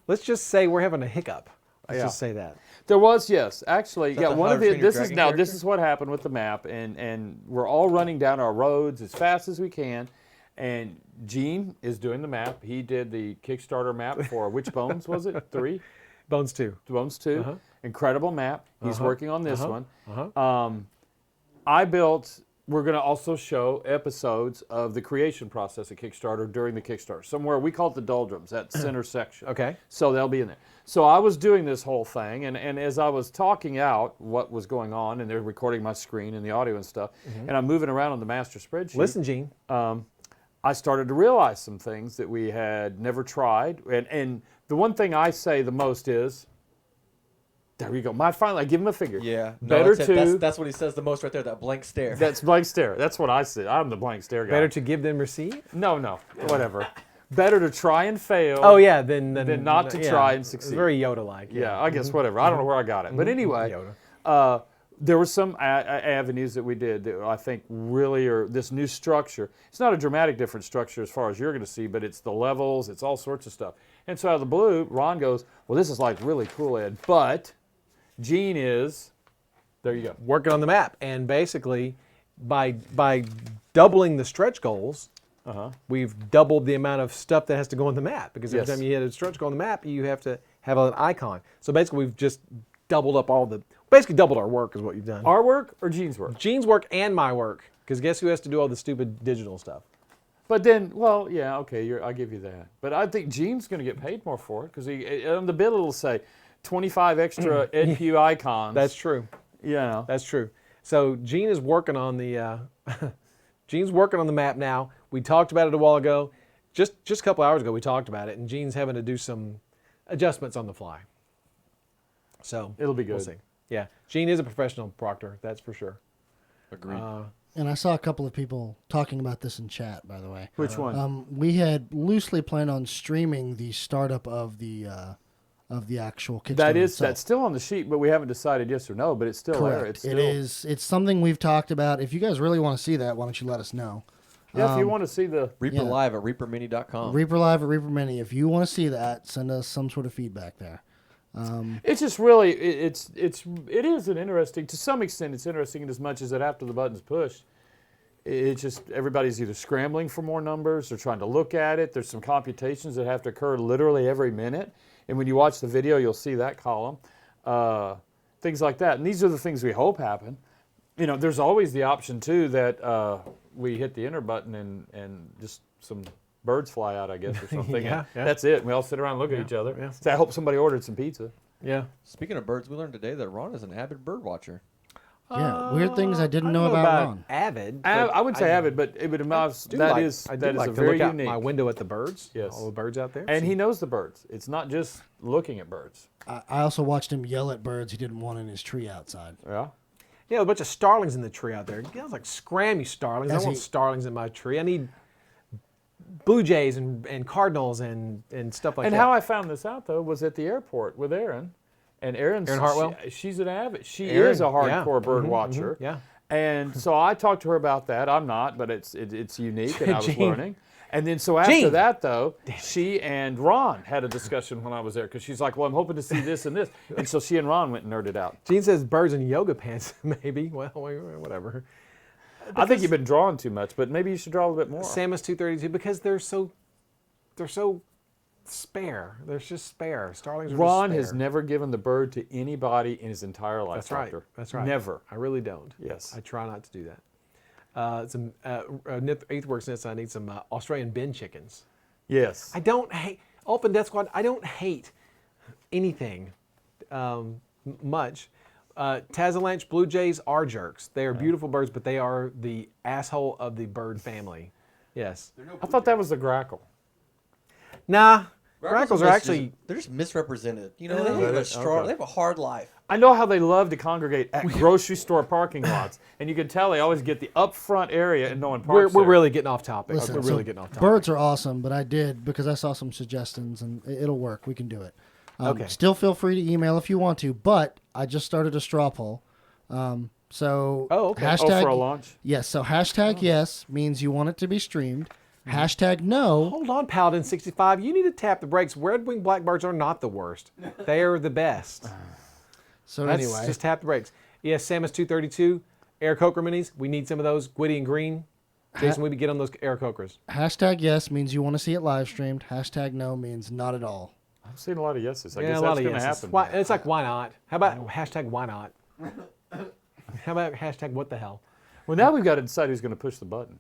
Let's just say we're having a hiccup. Let's Yeah. just say that. There was, yes. Actually, that yeah, the one How of to the Train Your this is Dragon now character? this is what happened with the map and we're all running down our roads as fast as we can. And Gene is doing the map. He did the Kickstarter map for which Bones was it? 3? Bones 2. Bones 2. Uh-huh. Incredible map. He's working on this one. Uh-huh. I built we're going to also show episodes of the creation process at Kickstarter during the Kickstarter. Somewhere, we call it the doldrums, that center section. Okay. So they'll be in there. So I was doing this whole thing, and as I was talking out what was going on, and they're recording my screen and the audio and stuff, and I'm moving around on the master spreadsheet. Listen, Gene. I started to realize some things that we had never tried. And the one thing I say the most is, there you go. I give him a figure. Yeah. Better that's, to... that's what he says the most right there, that blank stare. That's blank stare. That's what I said. I'm the blank stare guy. Better to give than receive? No, whatever. Better to try and fail. Oh, yeah, than not to try and succeed. Very Yoda-like. Yeah, I guess whatever. I don't know where I got it. But anyway, there were some avenues that we did that I think really are this new structure. It's not a dramatic different structure as far as you're going to see, but it's the levels, it's all sorts of stuff. And so out of the blue, Ron goes, well, this is like really cool, Ed, but Gene is, there you go. Working on the map. And basically, by doubling the stretch goals, we've doubled the amount of stuff that has to go on the map. Because every time you hit a stretch goal on the map, you have to have an icon. So basically, we've just doubled up basically doubled our work is what you've done. Our work or Gene's work? Gene's work and my work. Because guess who has to do all the stupid digital stuff? But then, well, yeah, okay, I'll give you that. But I think Gene's going to get paid more for it because on the bill it'll say 25 extra Ed Pugh icons. That's true. Yeah, That's true. So Gene is working on the Gene's working on the map now. We talked about it a while ago. Just a couple hours ago we talked about it, and Gene's having to do some adjustments on the fly. So it'll be good. We'll see. Yeah, Gene is a professional proctor, that's for sure. Agreed. And I saw a couple of people talking about this in chat, by the way. Which one? We had loosely planned on streaming the startup of the actual Kickstarter itself. That's still on the sheet, but we haven't decided yes or no. But it's still there. Correct. It is. It's something we've talked about. If you guys really want to see that, why don't you let us know? Yeah, if you want to see the reaperlive at reapermini.com. reaperlive at reapermini. If you want to see that, send us some sort of feedback there. It's just really it is an interesting, to some extent it's interesting in as much as that after the button's pushed, it's just everybody's either scrambling for more numbers, they're trying to look at it, there's some computations that have to occur literally every minute, and when you watch the video you'll see that column, things like that, and these are the things we hope happen. You know, there's always the option too that we hit the enter button and just some birds fly out, I guess, or something. Yeah. That's it. We all sit around and look at each other. Yeah. Say, I hope somebody ordered some pizza. Yeah. Speaking of birds, we learned today that Ron is an avid bird watcher. Yeah, weird things I didn't know don't about Ron. Avid. I wouldn't say avid, but it would amount. That is I a like to very look out unique. my window at the birds. Yes. All the birds out there. And he knows the birds. It's not just looking at birds. I also watched him yell at birds he didn't want in his tree outside. Yeah. Yeah, a bunch of starlings in the tree out there. I was like, scram, you starlings. I As want he- starlings in my tree. I need blue jays and cardinals and stuff like And that. how I found this out though was at the airport with Erin. And Erin Hartwell? she's an avid. She Erin, is a hardcore yeah. bird Mhm, watcher. yeah. And so I talked to her about that. I'm not, but it's unique, and I was Gene. learning. And then so after Gene. that, though, she and Ron had a discussion when I was there because she's like, "Well, I'm hoping to see this and this," and so she and Ron went and nerded out. Gene says birds in yoga pants, maybe. Well, whatever. I think you've been drawing too much, but maybe you should draw a little bit more. Samus 232 because they're so spare. They're just spare. Starlings are Ron just has spare. never given the bird to anybody in his entire life. That's right. Doctor. That's right. Never. I really don't. Yes. I try not to do that. Some Aetherworks Nets. I need some Australian bin chickens. Yes. I don't hate Open Death Squad. I don't hate anything much. Tazalanche blue jays are jerks. They are beautiful birds, but they are the asshole of the bird family. Yes. I thought that was the grackle. Nah. Grackles are actually. They're just misrepresented. You know, they have a strong, they have a hard life. I know how they love to congregate at grocery store parking lots, and you can tell they always get the up front area and no one parks We're there. really getting off topic. Listen, We're so really getting off topic. birds are awesome, but I did because I saw some suggestions and it'll work. We can do it. Okay. Still feel free to email if you want to, but I just started a straw poll. So okay. hashtag for a launch? yes. So hashtag yes means you want it to be streamed. Hashtag no. Hold on, Paladin 65. You need to tap the brakes. Red-winged blackbirds are not the worst. They are the best. So That's anyway, just tap the brakes. Yes, Samus 232, Air Coker minis. We need some of those, Gwitty and Green. Jason, we be get on those Air Cokers. hashtag yes means you want to see it live streamed. Hashtag no means not at all. I've seen a lot of yeses. I Yeah, guess a lot that's of going to yeses. happen. Why, it's like, why not? How about hashtag why not? How about hashtag what the hell? Well, now we've got to decide who's going to push the button.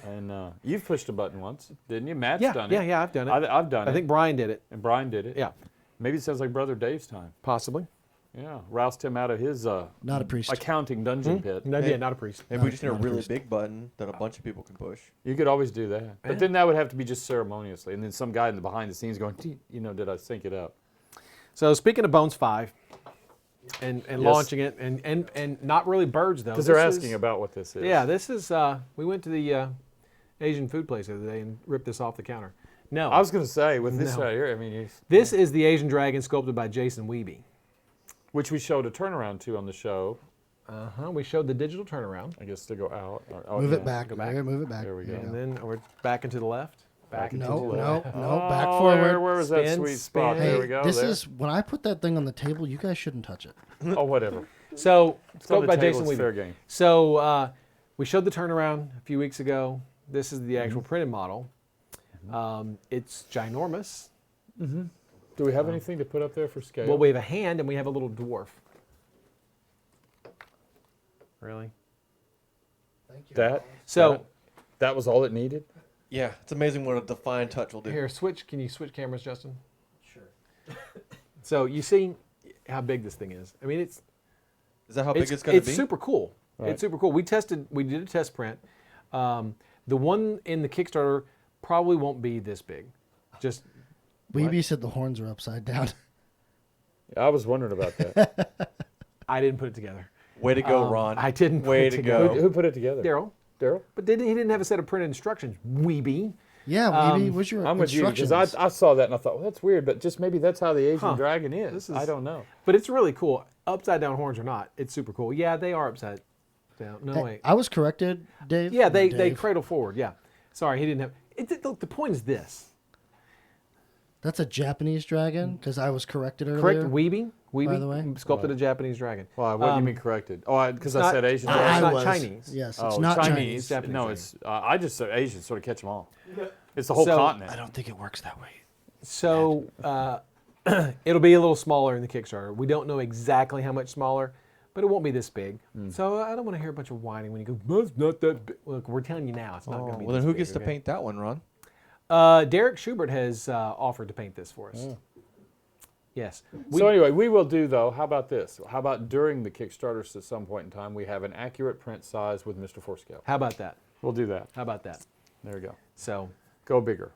And you've pushed a button once, didn't you? Matt's done it. Yeah, I've done it. I've done it. I think Brian did it. And Brian did it. Yeah, Maybe it sounds like Brother Dave's time. possibly. Yeah, roused him out of his Not a priest. accounting dungeon pit. No, yeah, not a priest. Maybe we just need a really big button that a bunch of people can push. You could always do that. But then that would have to be just ceremoniously. And then some guy in the behind the scenes going, did I sync it up? So speaking of Bones 5 and launching it, and not really birds, though. Because they're asking about what this is. Yeah, this is, we went to the Asian food place the other day and ripped this off the counter. No. I was going to say, with this No. right here, I mean, This is the Asian dragon sculpted by Jason Wiebe. which we showed a turnaround to on the show. We showed the digital turnaround. I guess to go out. Move yeah. it back. Go back. There, move it back. There we go. And then we're back and to the left. Back and to the No, left. no, back Oh, forward. Where was that Spin, sweet spot? spin. There Hey, we go. this there. is when I put that thing on the table. You guys shouldn't touch it. Oh, whatever. So, It's on sculpted the by table, Jason it's fair Wiebe. game. So, we showed the turnaround a few weeks ago. This is the actual printed model. It's ginormous. Do we have anything to put up there for scale? Well, we have a hand and we have a little dwarf. Really? Thank you. So, that was all it needed? Yeah, it's amazing what a defined touch will do. here, can you switch cameras, Justin? Sure. So, you see how big this thing is. I mean, Is that how big it's going to be? It's super cool. Right. It's super cool. We did a test print. The one in the Kickstarter probably won't be this big. Just Weeby said the horns are upside down. I was wondering about that. I didn't put it together. Way to go, Ron. I didn't put Way it to together. go. Who put it together? Daryl. Daryl? But he didn't have a set of printed instructions. Weeby. Yeah, Weeby, what's your I'm with you instructions? because I saw that and I thought, well, that's weird, but just maybe that's how the Asian dragon is. This is- I don't know. But it's really cool. Upside down horns or not, it's super cool. Yeah, they are upside down. No, Hey, wait. I was corrected, Dave. Yeah, they Dave. cradle forward. Yeah. Sorry, he didn't have. Look, the point is this. That's a Japanese dragon because I was corrected earlier. Correct. Weeby. By the way. Sculpted a Japanese dragon. Why? What do you mean corrected? Oh, because I not- said Asian I dragon. It's not was. Chinese. Yes, Oh, it's not Chinese. Chinese. Japanese No, dragon. it's I just said Asian, sort of catch them all. It's the whole So- continent. I don't think it works that way. So it'll be a little smaller in the Kickstarter. We don't know exactly how much smaller, but it won't be this big. So I don't want to hear a bunch of whining when you go, "No, it's not that big." Look, we're telling you now, it's not going to be Well, this then who big, gets to okay? paint that one, Ron? Derek Schubert has offered to paint this for us. Yes. So anyway, we will do though. How about this? How about during the Kickstarters at some point in time, we have an accurate print size with Mr. Forescale. How about that? We'll do that. How about that? There you go. So, Go bigger.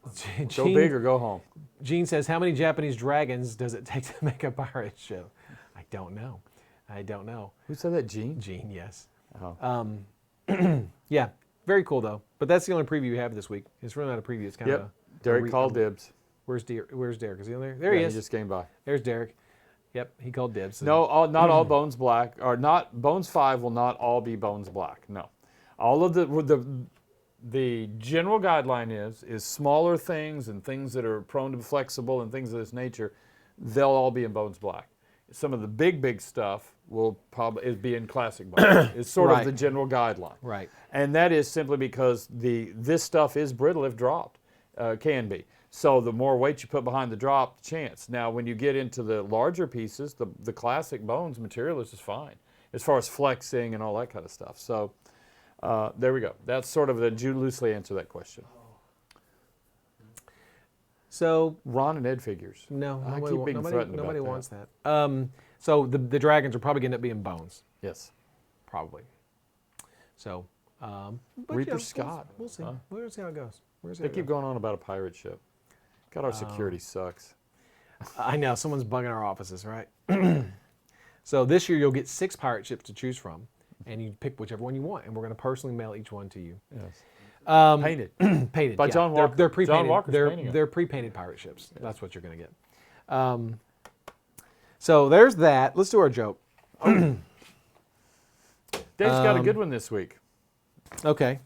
Go Gene, big or go home. Gene says, how many Japanese dragons does it take to make a pirate show? I don't know. I don't know. Who said that, Gene? Gene, yes. Oh. Yeah, very cool though. But that's the only preview we have this week. It's really not a preview. It's kind of Yep. Derek called dibs. Where's Derek? Is he on there? There Yeah, he is. He just came by. There's Derek. Yep, he called dibs. No, not all Bones Black, or not Bones 5 will not all be Bones Black. No, all of the general guideline is smaller things and things that are prone to be flexible and things of this nature, they'll all be in Bones Black. Some of the big stuff will probably be in Classic Bones. It's sort Right. of the general guideline. Right. And that is simply because this stuff is brittle if dropped, can be. So the more weight you put behind the drop, the chance. Now, when you get into the larger pieces, the classic Bones material is just fine as far as flexing and all that kind of stuff. So there we go. That's sort of to loosely answer that question. So Ron and Ed figures. no, I nobody, keep being threatened nobody about wants that. So the dragons are probably going to end up being bones, Yes. probably. So, but Reaper yeah, Scott. We'll see. Huh? We'll see how it goes. They keep going on about a pirate ship. God, our security sucks. I know someone's bugging our offices, right? So this year you'll get 6 pirate ships to choose from, and you pick whichever one you want, and we're going to personally mail each one to you. Yes. Painted. Painted By yeah. John Walker. They're John pre-painted. Walker's painting them. They're pre-painted pirate ships. That's what you're going to get. So there's that. Let's do our joke. Dave's got a good one this week. Okay.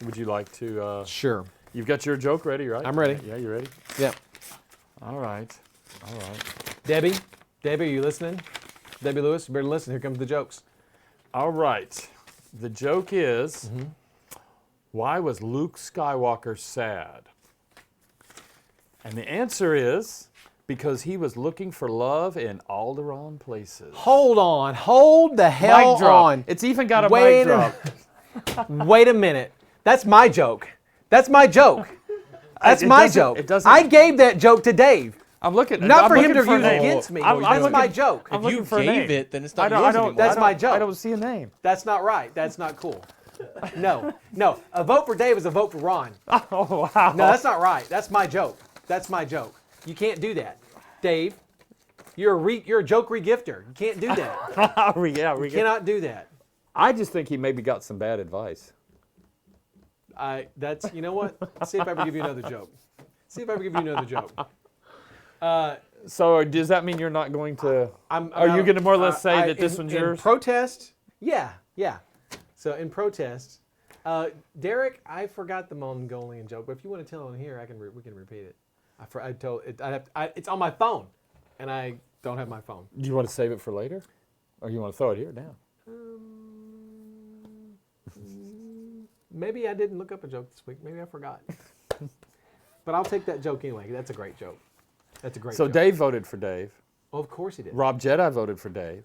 Would you like to? Sure. You've got your joke ready, right? I'm ready. Yeah, you ready? Yep. All right. All right. Debbie, are you listening? Debbie Lewis, you better listen. Here comes the jokes. All right. The joke is, why was Luke Skywalker sad? And the answer is, because he was looking for love in all the wrong places. Hold on. Hold the hell Mic drop. on. It's even got a Wait mic drop. Wait a minute. That's my joke. That's my joke. That's It my doesn't- joke. it doesn't- I gave that joke to Dave. I'm looking. Not I'm for him looking to use a name. against me. I'm That's looking- my joke. I'm If you looking for a gave name. it, then it's not I don't, yours I don't, anymore. That's I my don't- joke. I don't see a name. That's not right. That's not cool. No. A vote for Dave is a vote for Ron. Oh wow. No, that's not right. That's my joke. That's my joke. You can't do that, Dave. You're a joke regifter. You can't do that. You cannot do that. I just think he maybe got some bad advice. That's you know what? See if I ever give you another joke. See if I ever give you another joke. So does that mean you're not going to? I'm Are you not- going to more or less say I- that this in- one's in yours? protest? Yeah. So in protest, Derek, I forgot the Mongolian joke, but if you want to tell it here, we can repeat it. I told it. It's on my phone, and I don't have my phone. Do you want to save it for later, or you want to throw it here now? Maybe I didn't look up a joke this week. Maybe I forgot. But I'll take that joke anyway. That's a great joke. That's a great So joke. Dave voted for Dave. Oh, of course he did. Rob Jedi voted for Dave.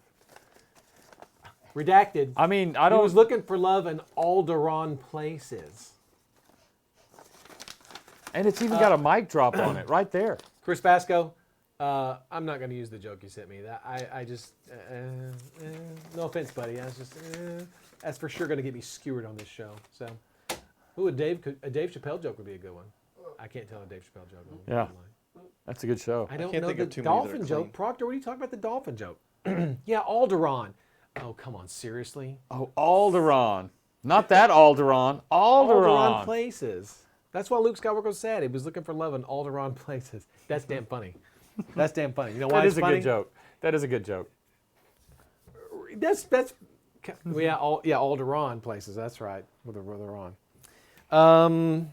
Redacted. I mean, I He was don't. looking for love in Alderaan places. And it's even got a mic drop on it right there. Chris Basco, I'm not going to use the joke you sent me. I just, no offense, buddy. That's for sure going to get me skewered on this show. So, a Dave Chappelle joke would be a good one. I can't tell a Dave Chappelle joke. Yeah. That's a good show. I don't can't know think the of too many that are dolphin clean. joke. Proctor, what are you talking about the dolphin joke? Yeah, Alderaan. Oh, come on, seriously? Oh, Alderaan. Not that Alderaan. Alderaan Alderaan. places. That's why Luke Skywalker was sad. He was looking for love in Alderaan places. That's damn funny. That's damn funny. You know why That it's is a funny? good joke. That is a good joke. That's Alderaan places. That's right. Where they're on.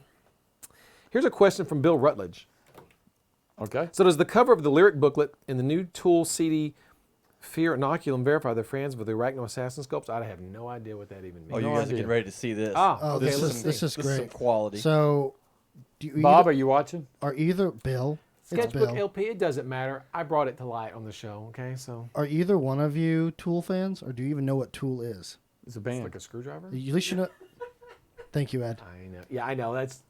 Here's a question from Bill Rutledge. Okay. So does the cover of the lyric booklet in the new Tool CD Fear Inoculum verify they're fans of the Arachno Assassin sculpts? I have no idea what that even means. Oh, you No guys are idea. getting ready to see this. Oh, okay. this is Listen, this is This is some great. quality. So, do you Bob, either, are you watching? are either Bill? It's Sketchbook Bill. LP, it doesn't matter. I brought it to light on the show, okay? So Are either one of you Tool fans, or do you even know what Tool is? It's a it's band. like a screwdriver? At least you know. Thank you, Ed. I know. Yeah, I know. That's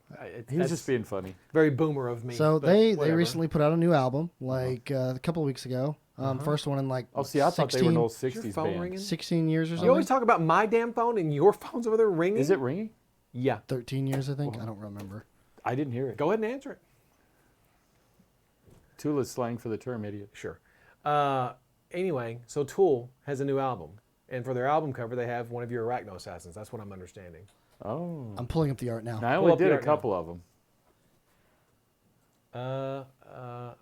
He was just being funny. very boomer of me. So but they whatever. recently put out a new album, like a couple of weeks ago. First one in like Oh, see, I thought they were an old Is your 60s phone band. ringing? 16 years or You always something. talk about my damn phone and your phone's over there ringing. Is it ringing? Yeah. 13 years, I think. I don't remember. I didn't hear it. Go ahead and answer it. Tool is slang for the term idiot. Sure. Anyway, so Tool has a new album, and for their album cover, they have one of your Arachno Assassins. That's what I'm understanding. Oh. I'm pulling up the art now. Now, I Pull only up the did a art now. couple of them.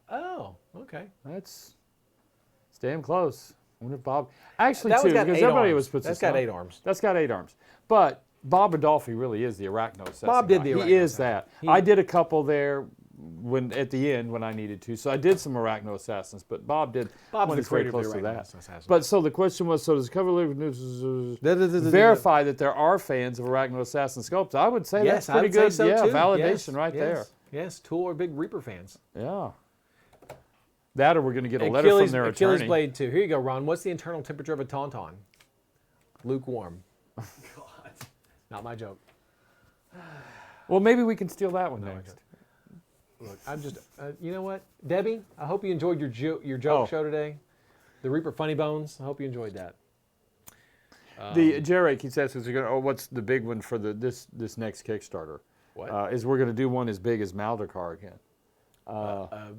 Oh, okay. That's it's damn close. I wonder if Bob. Actually, That too, one's got because 8 everybody arms. was puts That's this got on. 8 arms. That's got 8 arms. But Bob Adolphi really is the Arachno assassin. Bob did guy. the He Arachno is assassin. that. He- I did a couple there when at the end when I needed to. So I did some Arachno assassins, but Bob did Bob's one the that's very creator of close the to Arachno that. assassin. But so the question was, so does cover verify that there are fans of Arachno assassin sculpts? I would say Yes, that's pretty I would say good. so Yeah, too. validation Yes, right there. Yes, Tool are big Reaper fans. Yeah. That or we're going to get a letter from their Achilles attorney. Blade 2. Here you go, Ron. What's the internal temperature of a tauntaun? Lukewarm. God. Not my joke. Well, maybe we can steal that one next. Look, I'm just, you know what? Debbie, I hope you enjoyed your joke Oh. show today. The Reaper Funny Bones. I hope you enjoyed that. The Jerry keeps asking, what's the big one for this next Kickstarter? What? Is we're going to do one as big as Maldekar again.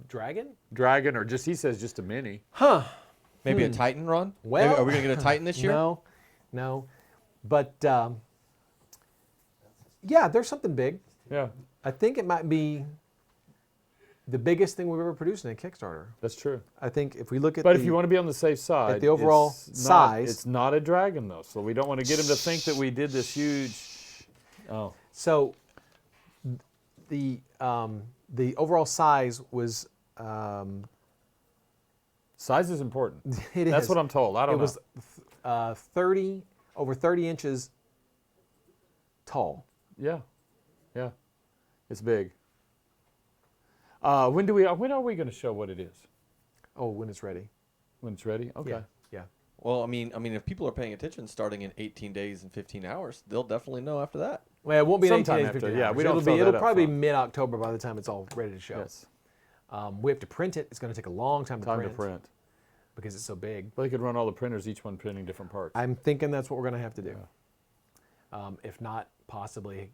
Dragon? Dragon, or just, he says just a mini. Huh. Maybe a Titan run? Well- Maybe, are we going to get a Titan this year? No. But, yeah, there's something big. Yeah, I think it might be the biggest thing we've ever produced in a Kickstarter. that's true. I think if we look at But if you want to be on the safe side, the overall it's not- size- it's not a dragon though. So we don't want to get him to think that we did this huge. Oh, So the overall size was size is important. it That's is. what I'm told. I don't It know. was over 30 inches tall. Yeah, yeah, it's big. When are we going to show what it is? Oh, when it's ready. When it's ready? Okay. Yeah. Well, I mean, if people are paying attention starting in 18 days and 15 hours, they'll definitely know after that. Well, it won't be Sometime 18 days, after, 15 yeah, hours. we don't throw that It'll up probably be front. mid-October by the time it's all ready to show. Yes. We have to print it. It's going to take a long time Time to to print. because it's so big. Well, they could run all the printers, each one printing different parts. I'm thinking that's what we're going to have to do. If not, possibly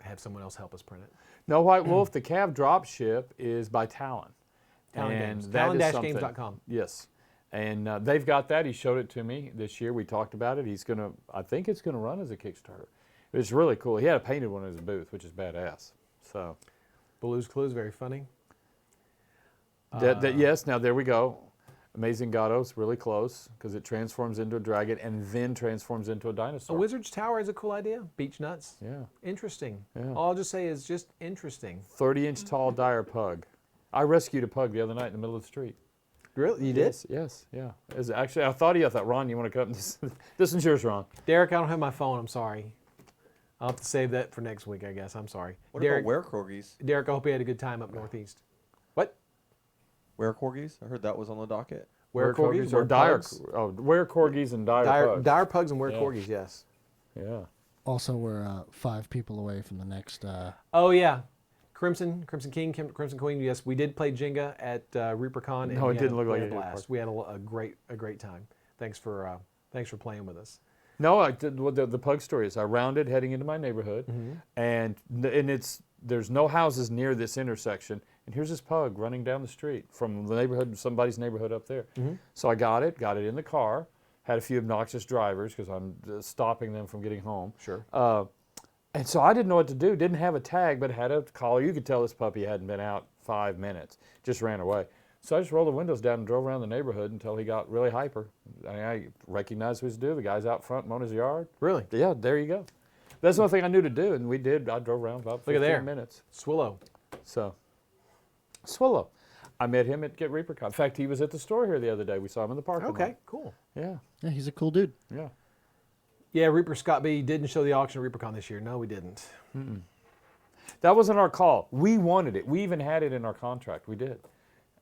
have someone else help us print it. No White Wolf, the Cav drop ship is by Talon. Talon And Games. that is something- Talon-games.com. Yes. And they've got that. He showed it to me this year. We talked about it. I think it's going to run as a Kickstarter. It's really cool. He had a painted one in his booth, which is badass. So, Blue's Clues, very funny. yes, now there we go. Amazing Gatos, really close, because it transforms into a dragon and then transforms into a A dinosaur. Wizard's Tower is a cool idea. Beach nuts. Yeah. Interesting. Yeah. All I'll just say is just interesting. 30-inch tall dire pug. I rescued a pug the other night in the middle of the street. Really? You did? Yes, yeah. Actually, I thought, Ron, you want to come? This one's yours, Ron. Derek, I don't have my phone. I'm sorry. I'll have to save that for next week, I guess. I'm sorry. What Derek, about were-corgis? Derek, I hope you had a good time up northeast. What? Were-corgis? I heard that was on the docket. Were-corgis or dire? Oh, were-corgis and dire pugs. Dire pugs and were-corgis, yes. Yeah. Also, we're 5 people away from the next. Oh, yeah. Crimson King, Crimson Queen, yes. We did play Jenga at ReaperCon. And No, it we didn't had look like a it did. blast. We had a great time. Thanks for playing with us. No, I did. Well, the pug story is I rounded heading into my neighborhood, and there's no houses near this intersection, and here's this pug running down the street from the neighborhood, somebody's neighborhood up there. So I got it in the car, had a few obnoxious drivers because I'm stopping them from getting home. Sure. And so I didn't know what to do. Didn't have a tag, but had a collar. You could tell this puppy hadn't been out 5 minutes. Just ran away. So I just rolled the windows down and drove around the neighborhood until he got really hyper. I recognized what he was doing. The guy's out front mowing his yard. Really? Yeah, there you go. That's the only thing I knew to do, and we did. I drove around about 15 minutes. Swillow. So, Swillow. I met him at Get ReaperCon. In fact, he was at the store here the other day. We saw him in the parking lot. Okay, cool. Yeah, Yeah, he's a cool dude. yeah. Yeah, Reaper Scott B didn't show the auction at ReaperCon this year. No, we didn't. That wasn't our call. We wanted it. We even had it in our contract. We did.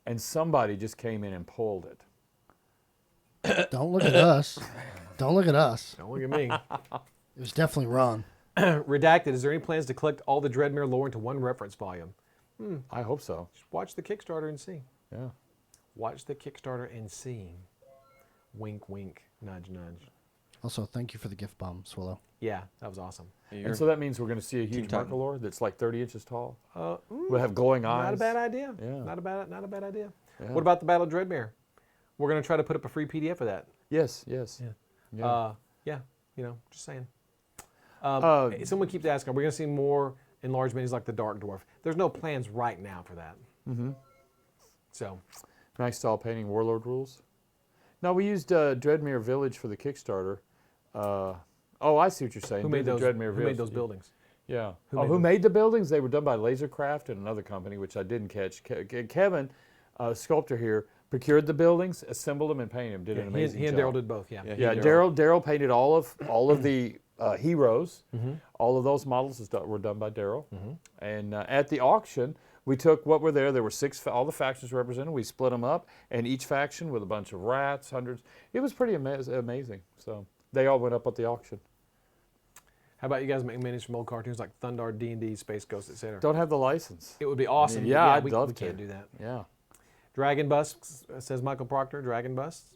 And somebody just came in and pulled it. Don't look at us. Don't look at us. Don't look at me. It was definitely Ron. Redacted, is there any plans to collect all the Dreadmere lore into one reference volume? I hope so. Just watch the Kickstarter and see. Yeah. Watch the Kickstarter and see. Wink, wink, nudge, nudge. Also, thank you for the gift bomb, Swallow. Yeah, that was awesome. And so that means we're going to see a Team huge Titan. Markalore that's like 30 inches tall. We'll have glowing eyes. Not a bad idea. Yeah. Not a bad idea. Yeah. What about the Battle of Dreadmere? We're going to try to put up a free PDF of that. Yes, yes. Yeah. Just saying. Someone keeps asking, are we going to see more enlarged minis like the Dark Dwarf? There's no plans right now for that. So. Nice style painting, Warlord rules. No, we used Dreadmere Village for the Kickstarter. I see what you're saying. Who made those? Dreadmere Who made those buildings? Yeah. Who made Made the buildings? They were done by Lasercraft and another company, which I didn't catch. Kevin, sculptor here, procured the buildings, assembled them, and painted them. Did an amazing He and job. Daryl did both. Yeah. Yeah, Daryl painted all of the heroes. All of those models were done by Daryl. And at the auction, we took what were there. There were all the factions represented. We split them up, and each faction with a bunch of rats, hundreds. It was pretty amazing. So they all went up at the auction. How about you guys making minis from old cartoons like Thundar, D&D, Space Ghost, etc.? Don't have the license. It would be awesome. Yeah, but I'd we, love we to. can't do that. Yeah. Dragon Bust, says Michael Proctor. Dragon Bust.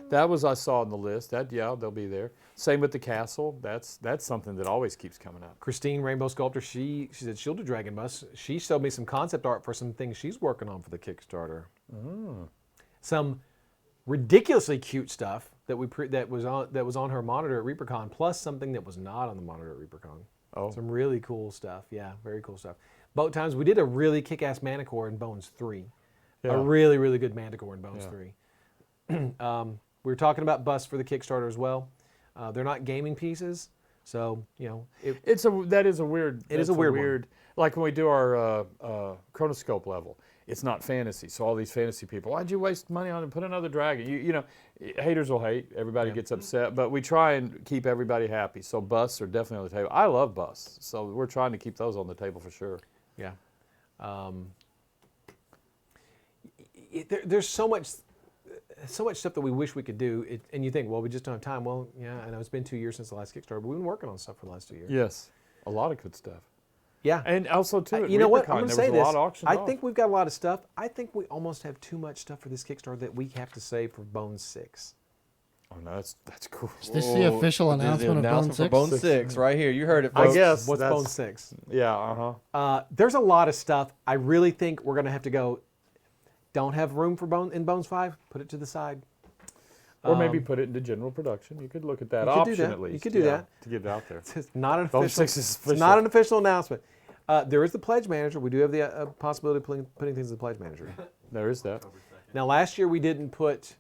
That was I saw on the list. They'll be there. Same with the castle. That's something that always keeps coming up. Christine, Rainbow Sculptor, she said she'll do Dragon Bust. She showed me some concept art for some things she's working on for the Kickstarter. Some ridiculously cute stuff that was on her monitor at ReaperCon, plus something that was not on the monitor at ReaperCon. Oh. Some really cool stuff. Yeah, very cool stuff. Boat Times, we did a really kick-ass Manticore in Bones 3. Yeah. A really, really good Manticore in Bones Yeah. 3. We were talking about busts for the Kickstarter as well. They're not gaming pieces, so that is a weird. It is a weird one. Like when we do our Chronoscope level, it's not fantasy. So all these fantasy people, why'd you waste money on it? Put another dragon. You know, haters will hate. Everybody gets upset, but we try and keep everybody happy. So busts are definitely on the table. I love busts, so we're trying to keep those on the table for sure. Yeah. There's so much. so much stuff that we wish we could do, and you think, well, we just don't have time. Well, yeah, I know it's been 2 years since the last Kickstarter, but we've been working on stuff for the last 2 years. Yes, a lot of good stuff. Yeah. And also, too, You know what? I'm going going to to say there was this. a lot auctioned I off. think we've got a lot of stuff. I think we almost have too much stuff for this Kickstarter that we have to save for Bone 6. Oh, no, that's cool. Is this the official The announcement of Bone for 6? Bone 6 right here. You heard it, I folks. guess. What's that's- Bone 6? Yeah, uh-huh. There's a lot of stuff. I really think we're going to have to go, don't have room for Bones 5, put it to the side. Or maybe put it into general production. You could look at that You could do option that. at least. You could do that. To get it out there. It's not an Bone official. 6 is It's not official. an official announcement. There is the pledge manager. We do have the possibility of putting things in the pledge manager. There is that. Now, last year we didn't put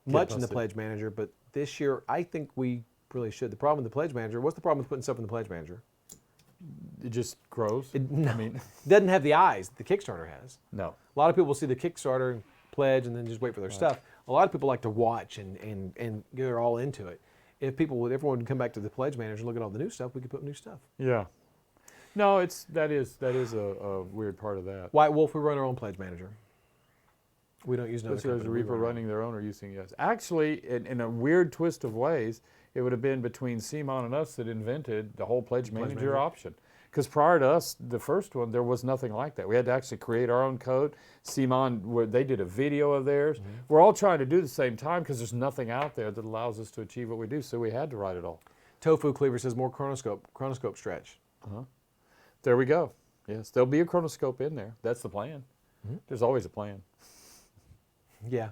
much in the busted. pledge manager, but this year I think we really should. The problem with the pledge manager, what's the problem with putting stuff in the pledge manager? It just grows. No. I mean, It doesn't have the eyes the Kickstarter has. no. A lot of people see the Kickstarter and pledge and then just wait for their stuff. A lot of people like to watch and get all into it. If everyone would come back to the pledge manager and look at all the new stuff, we could put new stuff. Yeah. No, that is a weird part of that. White Wolf, we run our own pledge manager. We don't use another There's a company. We Reaper run our own. running their own or using yes. Actually, in a weird twist of ways, it would have been between Simon and us that invented the whole pledge manager manager. option. Because prior to us, the first one, there was nothing like that. We had to actually create our own code. Simon, they did a video of theirs. Mm-hmm. We're all trying to do the same time because there's nothing out there that allows us to achieve what we do. So we had to write it all. Tofu Cleaver says more chronoscope stretch. There we go. Yes, there'll be a chronoscope in there. That's the plan. Mm-hmm. There's always a plan. Yeah.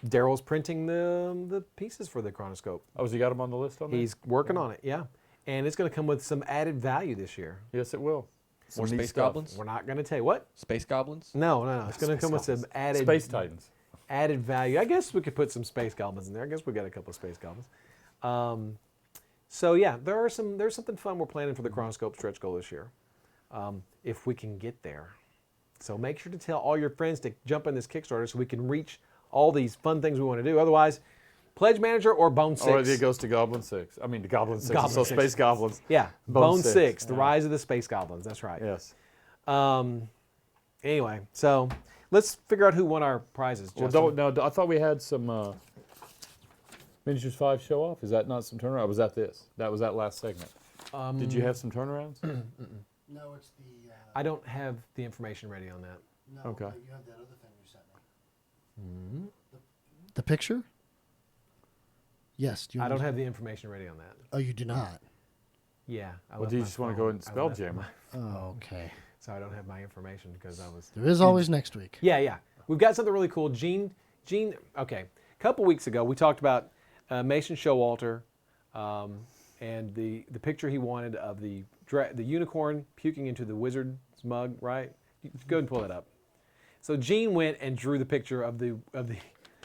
Daryl's printing the pieces for the chronoscope. Oh, has he got them on the list on there? He's working on it, yeah. And it's going to come with some added value this year. Yes, it will. More Some neat space stuff. goblins? We're not going to tell you what. Space goblins? No. It's going to Space come with some goblins. added Space Titans. added value. I guess we could put some space goblins in there. I guess we got a couple of space goblins. So yeah, there's something fun we're planning for the chronoscope stretch goal this year, if we can get there. So make sure to tell all your friends to jump in this Kickstarter so we can reach all these fun things we want to do. Otherwise, pledge manager or Bone 6. Or it goes to Goblin 6. I mean, to Goblin 6. Goblin so 6. Space Goblins. Yeah, Bone Bone 6. 6, the Yeah. rise of the space goblins. That's right. Yes. Anyway, so let's figure out who won our prizes. Well, Justin. I thought we had some Miniatures 5 show off. Is that not some turnaround? Or was that this? That was that last segment. Did you have some turnarounds? No, it's the. I don't have the information ready on that. No, Okay. but you have that other thing you sent me. The picture? Yes. Do you I want don't me to- have the information ready on that. Oh, you do not. Yeah. I Well, left do you my just want to phone- go and I spell left jam? my- Oh, okay. So I don't have my information because I was. There is always next week. Yeah. We've got something really cool. Gene. Okay. A couple weeks ago, we talked about Mason Showalter, and the picture he wanted of the unicorn puking into the wizard's mug. Right. Go ahead and pull that up. So Gene went and drew the picture of the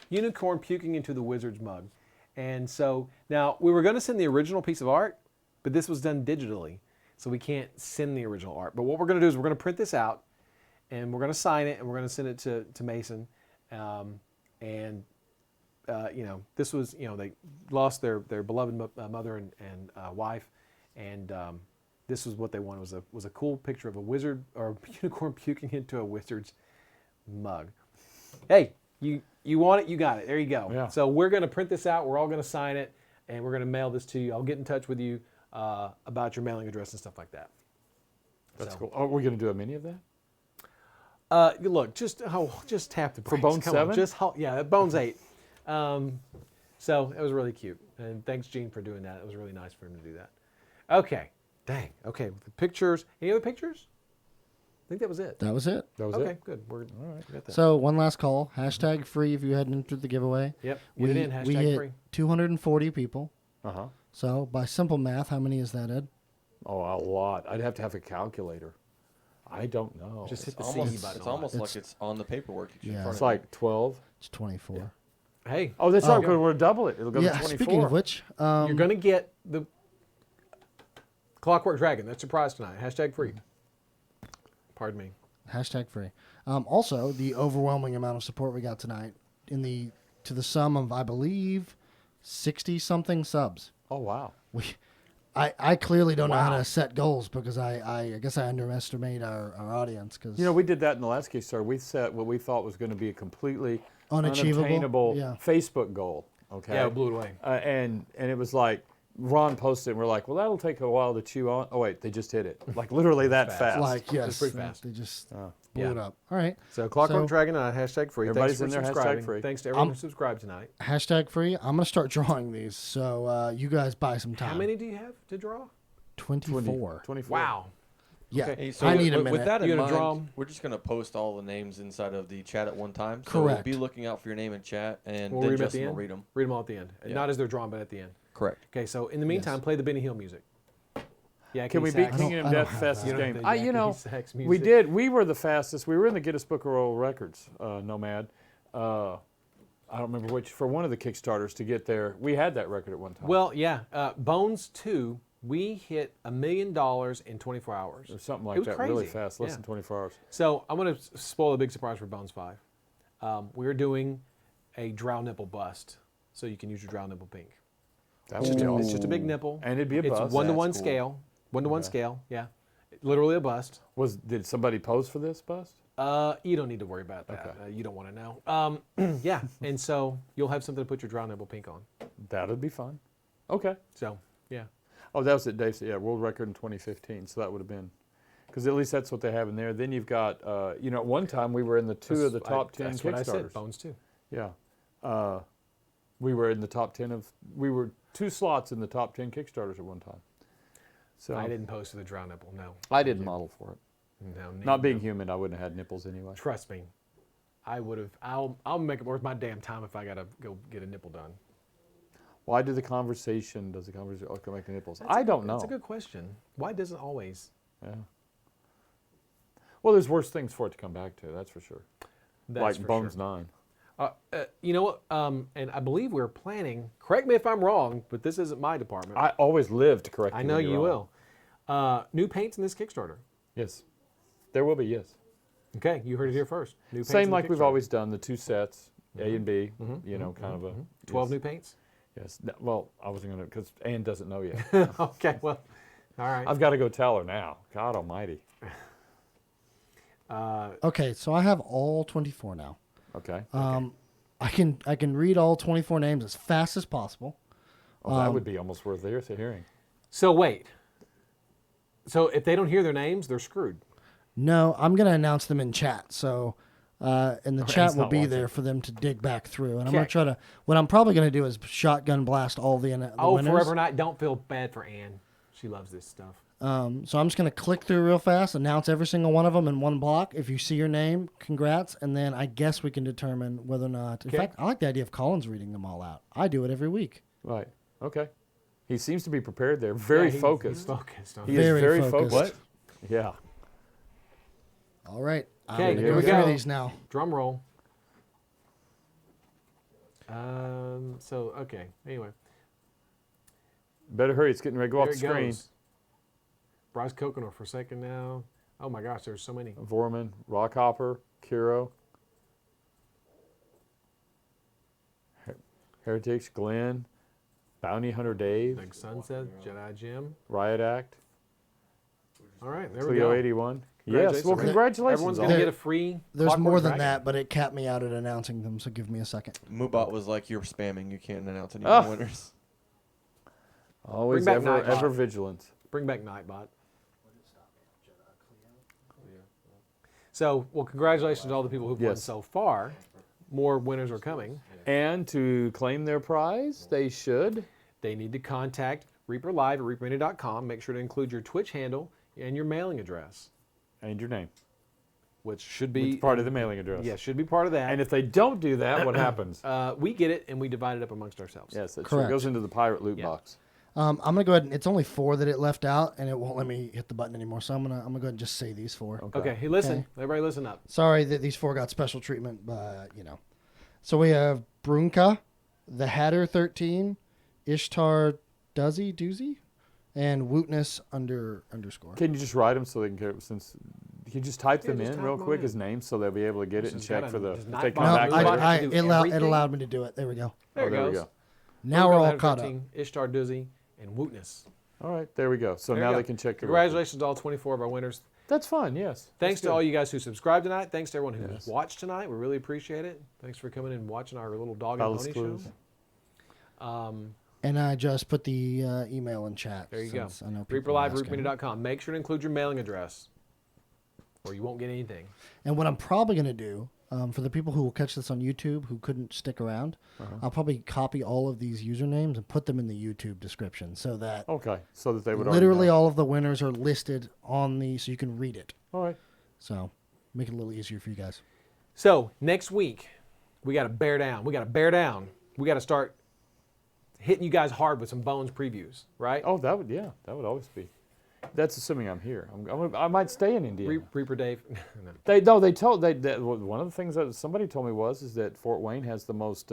unicorn puking into the wizard's mug, and so now we were going to send the original piece of art, but this was done digitally, so we can't send the original art. But what we're going to do is we're going to print this out, and we're going to sign it, and we're going to send it to Mason, this was, they lost their beloved mother and wife, and this was what they wanted, was a cool picture of a wizard or a unicorn puking into a wizard's mug. Hey, you want it, you got it. There you go. Yeah. So we're going to print this out. We're all going to sign it, and we're going to mail this to you. I'll get in touch with you about your mailing address and stuff like that. That's So- cool. Oh, we're going to do a mini of that? Look, just tap the brakes. Bone Come on, 7? Bone's 8. So it was really cute, and thanks Gene for doing that. It was really nice for him to do that. Okay, dang. Okay, the pictures. Any other pictures? I think that was it. That was it. That was Okay, it? good. We got that. So one last call. Hashtag free if you hadn't entered the giveaway. Yep, get it in. We Hashtag hit free. 240 people. Uh-huh. So by simple math, how many is that, Ed? Oh, a lot. I'd have to have a calculator. I don't know. Just hit the Almost, CE button. it's on it. almost like it's on the paperwork. in Yeah. front It's of you. like 12. It's 24. Hey, Oh, that's Oh. right. Because we're double it. It'll go Yeah. to 24. Speaking of which, you're going to get the Clockwork Dragon. That's your prize tonight. Hashtag free. Pardon me. hashtag free. Also, the overwhelming amount of support we got tonight to the sum of, I believe, 60 something subs. Oh, wow. I clearly don't know how Wow. to set goals because I guess I underestimate our audience because We did that in the last Kickstarter. We set what we thought was going to be a completely Unachievable? unattainable Yeah. Facebook goal. Okay. Yeah, it blew it away. And it was like Ron posted, and we're like, well, that'll take a while to chew on. Oh wait, they just hit it. Like literally that fast. like yes, pretty fast. they just blew Yeah. it up. All right, So Clockwork So- Dragon hashtag free. Everybody's Thanks for in there, hashtag subscribing. free. Thanks to everyone who subscribed tonight. hashtag free. I'm gonna start drawing these, so you guys buy some time. How many do you have to draw? 24. 24. Wow. Yeah, Okay. Hey, so I need a with minute. that in You gonna mind, draw 'em? we're just going to post all the names inside of the chat at one time. So Correct. be looking out for your name in chat, and We'll then read 'em at the Justin will end? read them. Read them all at the end. Yeah. Not as they're drawn, but at the end. Correct. Okay, so in the meantime, play the Benny Hill music. Yeah, Can we Sachs? beat King I of don't Death have fastest that. You don't game? have the You know, Jackie Sachs we music? did. We were the fastest. We were in the Guinness Book of World Records, Nomad. I don't remember which, for one of the Kickstarters to get there. We had that record at one time. Well, yeah. Bones 2, we hit $1 million in 24 hours. or something It like was that, really crazy. fast, less Yeah. than 24 hours. So I'm going to spoil a big surprise for Bones 5. We're doing a drow nipple bust, so you can use your drow nipple pink. That It's would just, be a, it's awesome. just a big nipple. And it'd be a It's bust. 1-to-1 That's cool. scale. 1-to-1 scale, yeah. Literally a bust. Did somebody pose for this bust? You don't need to worry about that. Okay. You don't want to know. Yeah, and so you'll have something to put your drow nipple pink on. That'd be fun. Okay. So, yeah. Oh, that was it, Dave said. Yeah, world record in 2015. So that would have been, because at least that's what they have in there. Then you've got, at one time we were in the two of the top 10 That's Kickstarters. what I said, Bones 2. Yeah. We were in the top 10 we were 2 slots in the top 10 Kickstarters at one time. So I didn't post to the drow nipple, no. I didn't model for it. No, Not being human, I wouldn't have had nipples anyway. Trust me, I would have. I'll make it worth my damn time if I gotta go get a nipple done. Why does the conversation make the nipples? I don't know. That's a good question. Why doesn't always? Yeah. Well, there's worse things for it to come back to, that's for sure. That's like for Bones sure. 9. You know what? And I believe we're planning. Correct me if I'm wrong, but this isn't my department. I always live to correct you. I know when you're you wrong. will. New paints in this Kickstarter. Yes. There will be, yes. Okay, you heard it here first. New paints Same in the like we've Kickstarter. always done, the 2 sets, A and B, kind of a... 12 yes. new paints. Yes. Well, I wasn't going to, because Ann doesn't know yet. Okay, well, all right. I've got to go tell her now. God almighty. Okay, so I have all 24 now. Okay. I can read all 24 names as fast as possible. Oh, that would be almost worth hearing. So wait. So if they don't hear their names, they're screwed. No, I'm gonna announce them in chat. So, and the chat Anne's will not be watching. there for them to dig back through. And I'm gonna Okay. try to. What I'm probably gonna do is shotgun blast all the Oh, winners. Forever Night. Don't feel bad for Anne. She loves this stuff. So I'm just gonna click through real fast, announce every single one of them in one block. If you see your name, congrats, and then I guess we can determine whether or not. In Okay. fact, I like the idea of Collins reading them all out. I do it every week. Right. Okay. He seems to be prepared there. Very Yeah, focused. He's focused on He it. is Very very focused. focused. Yeah. All right. Okay, I'm gonna here go we through go. these now. Drum roll. Okay. Anyway, Better hurry. It's getting ready to go off there the it screen. goes. Bryce Coconut for second now. Oh my gosh, there's so many. Vorrman, Rockhopper, Kiro, Heritage, Glenn, Bounty Hunter Dave, Dougsundseth, Jedi Jim. Riot Act, All right, there we Cleo go. 81. Yes. Congratulations. Well, congratulations. Everyone's all. going to get a free. There's Clockwork more than Dragon. that, but it capped me out at announcing them. So give me a second. Moobot was like, "You're spamming. You can't announce any Oh. more winners." Always Bring back ever Nightbot. vigilant. Bring back Nightbot. So, well, congratulations to all the people who've won Yes. so far. More winners are coming. And to claim their prize, they should. They need to contact reaperlive at reaperlive.com. Make sure to include your Twitch handle and your mailing address, And your name. which should It's be part of the mailing address. Yeah, should be part of that. And if they don't do that, what happens? We get it and we divide it up amongst ourselves. Yes, it Correct. goes into the pirate loot Yeah. box. I'm gonna go ahead and it's only 4 that it left out, and it won't let me hit the button anymore. So I'm gonna go ahead and just say these 4. Okay, hey, listen. Okay. Everybody listen up. Sorry that these 4 got special treatment, but So we have broonkah, the Hatter 13, IshtarDuzzie, and Wootness underscore. Can you just write them so they can since you just type them just in type real them quick in. as names so they'll be able to get it This and has check gotta- for the does if not they come bother No, back. you. with Robot it. has to do it everything? allowed me to do it. There we go. There it there we goes. go. Now we're all Broonkah caught up. 13, IshtarDuzzie, and Wootness. All right, there we go. So There you now go. they can check the record. Congratulations to all 24 of our winners. That's fun, yes. Thanks That's to good. all you guys who subscribed tonight. Thanks to everyone who Yes. watched tonight. We really appreciate it. Thanks for coming and watching our little dog and Palace pony Clues. show. And I just put the email in chat. There you go. since I know people are asking. reaperlive@rootmedia.com. Make sure to include your mailing address, or you won't get anything. And what I'm probably going to do, for the people who will catch this on YouTube who couldn't stick around, I'll probably copy all of these usernames and put them in the YouTube description so that Okay, so that they would literally already know. all of the winners are listed on the, so you can read it. All right. So make it a little easier for you guys. So next week, we got to bear down. We got to start hitting you guys hard with some Bones previews, right? Oh, that would always be. That's assuming I'm here. I might stay in Indiana. Reaper Dave. They one of the things that somebody told me is that Fort Wayne has the most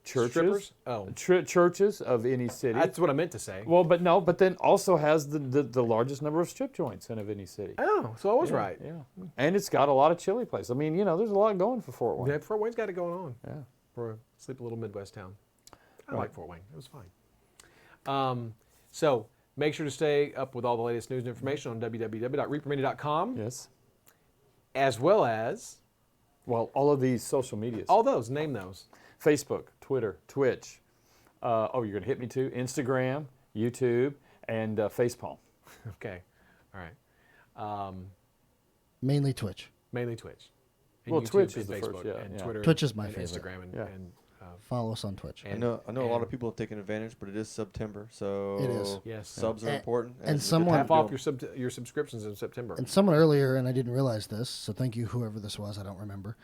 churches. Strippers? Oh. Churches of any city. That's what I meant to say. Well, but then also has the largest number of strip joints of any city. Oh, so I was right. Yeah, and it's got a lot of chili places. I mean, there's a lot going for Fort Wayne. Yeah, Fort Wayne's got it going on. Yeah. For a sleepy little Midwest town. I like Fort Wayne. It was fine. So make sure to stay up with all the latest news and information on www.reapermedia.com, Yes. as well as Well, all of these social medias. all those. Name those. Facebook, Twitter, Twitch. You're going to hit me too. Instagram, YouTube, and Facepalm. Okay. All right. Mainly Twitch. Mainly Twitch. And Well, YouTube Twitch and is the Facebook first, yeah, and yeah. Twitter. Twitch is my and favorite. Instagram and, Yeah. and Follow us on Twitch. And- I know a lot and- of people have taken advantage, but it is September, so It is. Yes. subs are And- important. and it's a good someone- time half to off do 'em. your subscriptions in September. And someone earlier, and I didn't realize this, so thank you, whoever this was, I don't remember.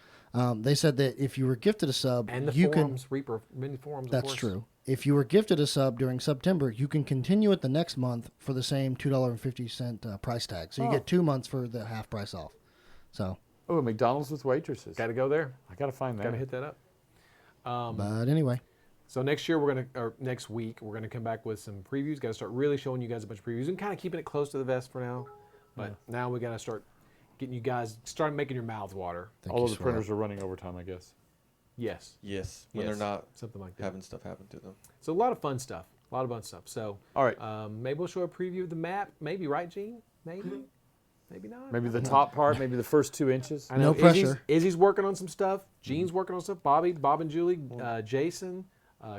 They said that if you were gifted a sub, And the you forums, Reaper, many forums, of That's course. true. If you were gifted a sub during September, you can continue it the next month for the same $2.50 price tag. So you get 2 months for the half price off. So, Oh, McDonald's with waitresses. Got to go there. I got to find that. Got to hit that up. but anyway, So next week, we're gonna come back with some previews. Got to start really showing you guys a bunch of previews and kind of keeping it close to the vest for now. But now we got to start getting you guys, start making your mouths water. thank All you, of the Swirl. printers are running overtime, I guess. Yes. Yes, when Yes. they're not Something like that. having stuff happen to them. So a lot of fun stuff. So All right. maybe we'll show a preview of the map. Maybe, right, Gene? Maybe. Maybe not. Maybe the top part, maybe the first 2 inches. I know No pressure. Izzy's working on some stuff. Gene's working on stuff. Bob and Julie, Jason,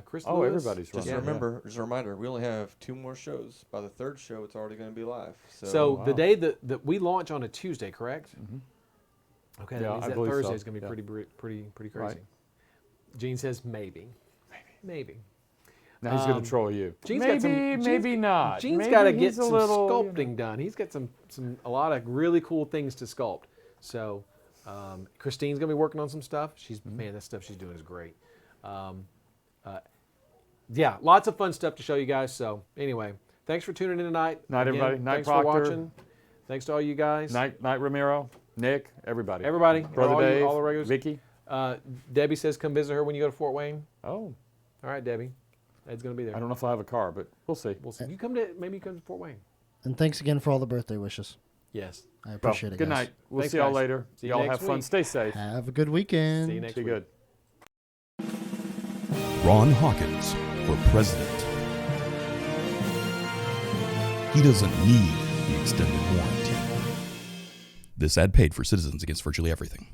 Chris Oh, Lewis. everybody's Just running. remember, just a reminder, we only have 2 more shows. By the 3rd show, it's already going to be live. So wow. the day that we launch on a Tuesday, correct? Okay, that Yeah, means I that believe Thursday so. is going to be Yeah. pretty crazy. Right. Gene says maybe. Now he's going to troll you. Gene's maybe, got some, maybe not. Gene's Maybe got to get he's a some little, sculpting done. He's got a lot of really cool things to sculpt. So Christine's going to be working on some stuff. Man, that stuff she's doing is great. Yeah, lots of fun stuff to show you guys. So anyway, thanks for tuning in tonight. Night, Again, everybody. Night, thanks Proctor. for watching. Thanks to all you guys. Night Ramiro, Nick, everybody. Everybody, Brother all Dave, all the regulars. Vicky. Debbie says come visit her when you go to Fort Wayne. Oh, All right, Debbie. Ed's going to be there. I don't know if I have a car, but we'll see. We'll see. Maybe you come to Fort Wayne. And thanks again for all the birthday wishes. Yes. I Well, appreciate it, good guys. night. We'll Thanks, see y'all guys. later. See you Y'all next have fun. week. Stay safe. Have a good weekend. See you next Be week. good. Ron Hawkins for president. He doesn't need the extended warranty. This ad paid for Citizens Against Virtually Everything.